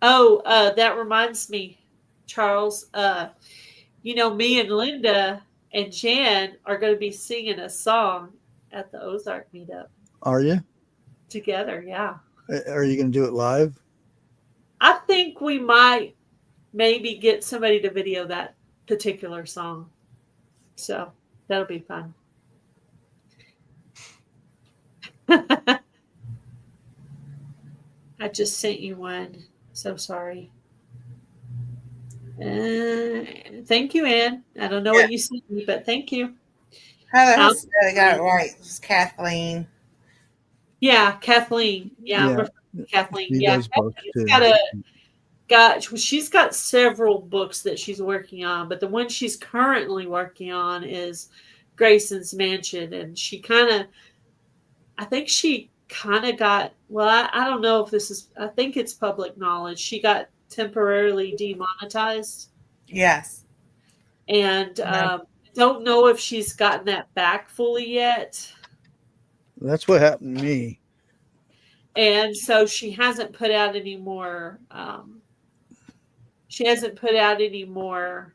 S2: Oh, that reminds me, Charles, me and Linda and Jan are going to be singing a song at the Ozark meetup.
S5: Are you?
S2: Together, yeah.
S5: Are you going to do it live?
S2: I think we might maybe get somebody to video that particular song. So that'll be fun. I just sent you one. So sorry. Thank you, Ann. I don't know what you sent me, but thank you.
S3: Heather
S2: Um,
S3: has got it right. It's Kathleen.
S2: yeah, Kathleen. Yeah, I'm
S5: Yeah,
S2: referring to Kathleen.
S5: she
S2: Yeah,
S5: does books
S2: Kathleen's
S5: too.
S2: she's got several books that she's working on, but the one she's currently working on is Grayson's Mansion, and I think she kind of got, well, I don't know if this is, I think it's public knowledge. She got temporarily demonetized,
S3: Yes.
S2: and
S3: Yeah.
S2: don't know if she's gotten that back fully yet.
S5: That's what happened to me.
S2: And so she hasn't put out any more, she hasn't put out any more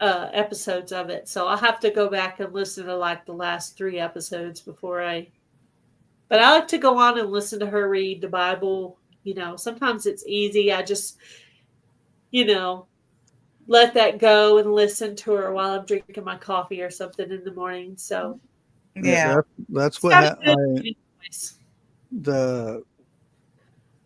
S2: episodes of it. So I'll have to go back and listen to like the last 3 episodes but I like to go on and listen to her read the Bible. Sometimes it's easy. I just, let that go and listen to her while I'm drinking my coffee or something in the morning. So
S3: Yeah.
S5: That's
S2: it's
S5: what
S2: got a good voice.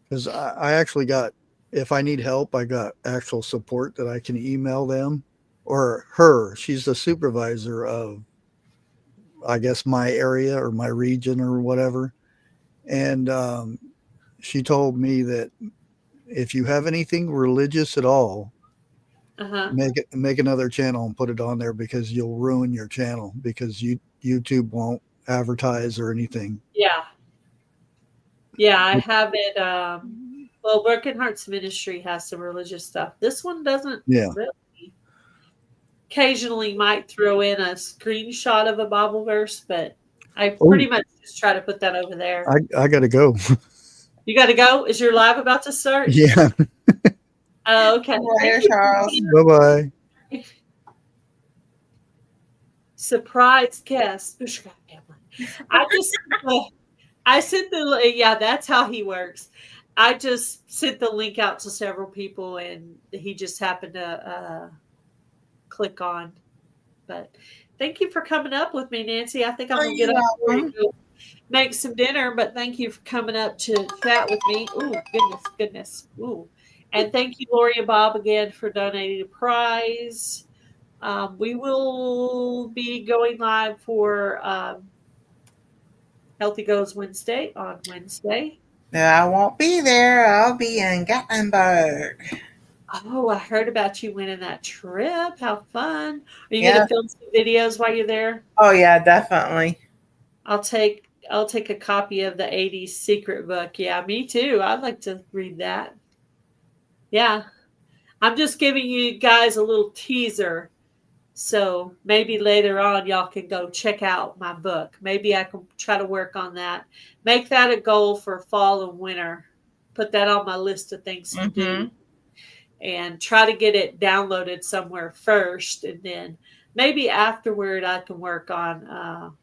S5: because I actually got, if I need help, I got actual support that I can email them or her. She's the supervisor of, I guess, my area or my region or whatever. And she told me that if you have anything religious at all,
S2: Uh-huh.
S5: make another channel and put it on there, because you'll ruin your channel, because YouTube won't advertise or anything.
S2: Yeah. Yeah, I have it. Well, Broken Hearts Ministry has some religious stuff. This one doesn't
S5: Yeah.
S2: really. Occasionally might throw in a screenshot of a Bible verse, but I pretty much just try to put that over there.
S5: I gotta go.
S2: You got to go? Is your live about to start?
S5: Yeah.
S2: Oh, okay.
S3: Later, Charles.
S5: Bye-bye.
S2: Surprise guest. I sent the yeah, that's how he works. I just sent the link out to several people, and he just happened to click on. But thank you for coming up with me, Nancy. I think I'm gonna get up and go make some dinner. But thank you for coming up to chat with me. Ooh, goodness. Ooh, and thank you, Lori and Bob, again for donating a prize. We will be going live for Healthy Goes Wednesday on Wednesday.
S3: No, I won't be there. I'll be in Gatlinburg.
S2: Oh, I heard about you winning that trip. How fun. Are you
S3: Yeah.
S2: going to film some videos while you're there?
S3: Oh yeah, definitely.
S2: I'll take a copy of the 80s secret book. Yeah, me too. I'd like to read that. Yeah. I'm just giving you guys a little teaser. So maybe later on y'all can go check out my book. Maybe I can try to work on that. Make that a goal for fall and winter. Put that on my list of things to do. And try to get it downloaded somewhere first. And then maybe afterward I can work on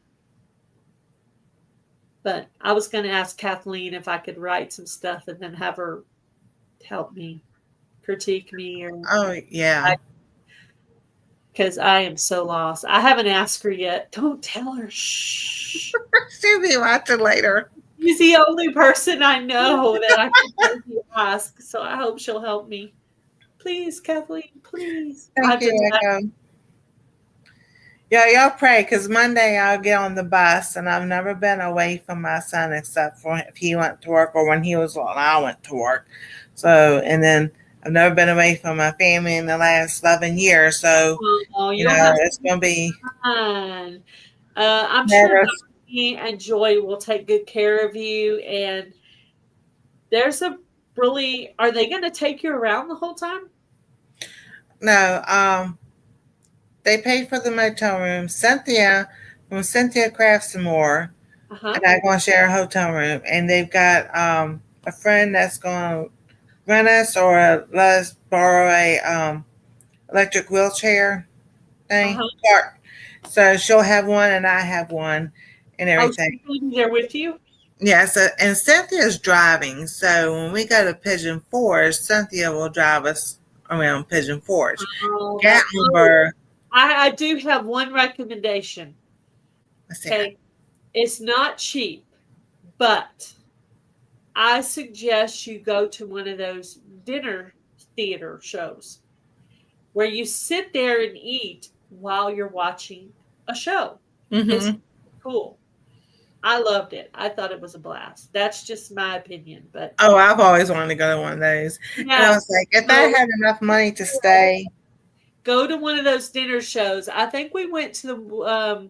S2: but I was going to ask Kathleen if I could write some stuff and then have her help me critique me.
S3: Oh yeah.
S2: Because I am so lost. I haven't asked her yet. Don't tell her. Shh.
S3: She'll be watching later.
S2: She's the only person I know that I can ask. So I hope she'll help me. Please, Kathleen, please.
S3: Thank you, Echo. Yeah, y'all pray, because Monday I'll get on the bus, and I've never been away from my son except for if he went to work or when I went to work. So, and then I've never been away from my family in the last 11 years. So, it's going to be
S2: fun. I'm sure Donnie and Joy will take good care of you. And there's are they going to take you around the whole time?
S3: No, they paid for the motel room. Cynthia Crafts some more, and I'm going to share a hotel room. And they've got a friend that's going to rent us or let us borrow a electric wheelchair thing. So she'll have one and I have one and everything.
S2: Oh, she'll be there with you?
S3: Yeah, and Cynthia's driving. So when we go to Pigeon Forge, Cynthia will drive us around Pigeon Forge. Gatlinburg.
S2: I do have one recommendation. Okay. It's not cheap, but I suggest you go to one of those dinner theater shows where you sit there and eat while you're watching a show.
S3: Mm-hmm.
S2: It's cool. I loved it. I thought it was a blast. That's just my opinion, but
S3: Oh, I've always wanted to go to one of those. And I
S2: yeah,
S3: was like, if I had enough money to stay.
S2: go to one of those dinner shows. I think we went to the.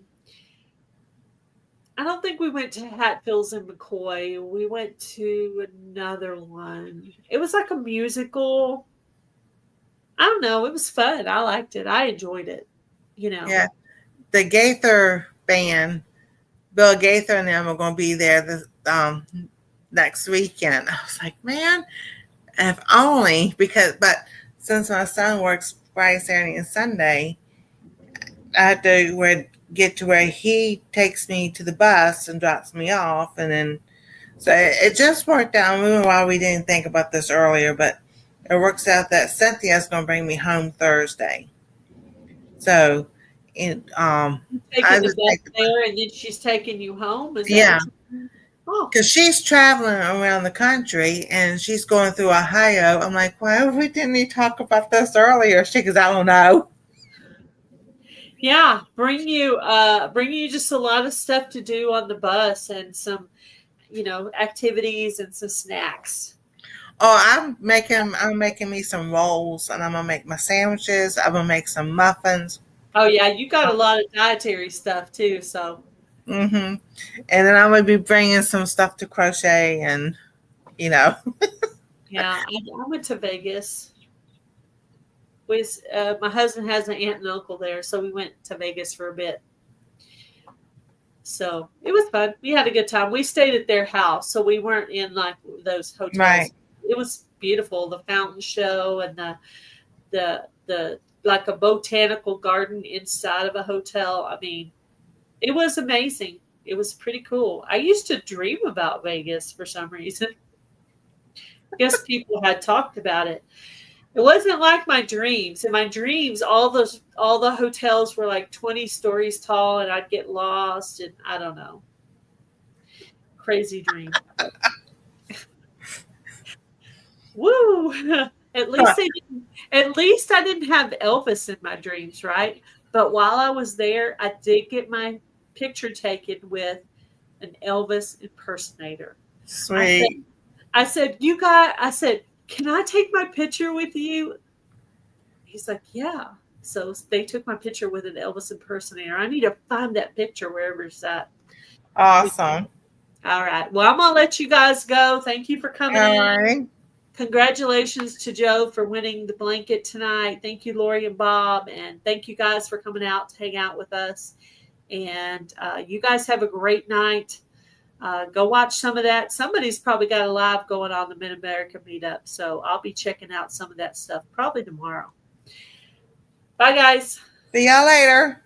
S2: I don't think we went to Hatfields and McCoy. We went to another one. It was like a musical. I don't know. It was fun. I liked it. I enjoyed it. You know.
S3: Yeah. The Gaither band, Bill Gaither and them are going to be there this next weekend. I was like, man, if only but since my son works Friday, Saturday, and Sunday, I have to get to where he takes me to the bus and drops me off, and then so it just worked out. I don't know why we didn't think about this earlier, but it works out that Cynthia's going to bring me home Thursday. So,
S2: Taking
S3: I
S2: the
S3: just
S2: bus
S3: take the bus.
S2: there, and then she's taking you home. Is that
S3: Yeah.
S2: Oh,
S3: Because she's traveling around the country and she's going through Ohio. I'm like, why we didn't talk about this earlier? She goes, I don't know.
S2: yeah. Bring you just a lot of stuff to do on the bus and some, activities and some snacks.
S3: Oh, I'm making me some rolls, and I'm gonna make my sandwiches. I'm gonna make some muffins.
S2: Oh yeah, you got a lot of dietary stuff too. So
S3: Mm-hmm. And then I'm gonna be bringing some stuff to crochet, and
S2: yeah, I went to Vegas. My husband has an aunt and uncle there, so we went to Vegas for a bit. So it was fun. We had a good time. We stayed at their house, so we weren't in like those hotels.
S3: Right.
S2: It was beautiful, the fountain show and the like a botanical garden inside of a hotel. I mean, it was amazing. It was pretty cool. I used to dream about Vegas for some reason. I guess people had talked about it. It wasn't like my dreams. In my dreams, all the hotels were like 20 stories tall, and I'd get lost, and I don't know. Crazy dream. Woo! At least I didn't have Elvis in my dreams, right? But while I was there, I did get my picture taken with an Elvis impersonator.
S3: Sweet.
S2: I said, can I take my picture with you? He's like, yeah. So they took my picture with an Elvis impersonator. I need to find that picture wherever it's at.
S3: Awesome.
S2: All right. Well, I'm going to let you guys go. Thank you for coming in.
S3: Right.
S2: Congratulations to Joe for winning the blanket tonight. Thank you, Lori and Bob. And thank you guys for coming out to hang out with us. And you guys have a great night. Go watch some of that. Somebody's probably got a live going on the Mid-America Meetup. So I'll be checking out some of that stuff probably tomorrow. Bye, guys.
S3: See y'all later.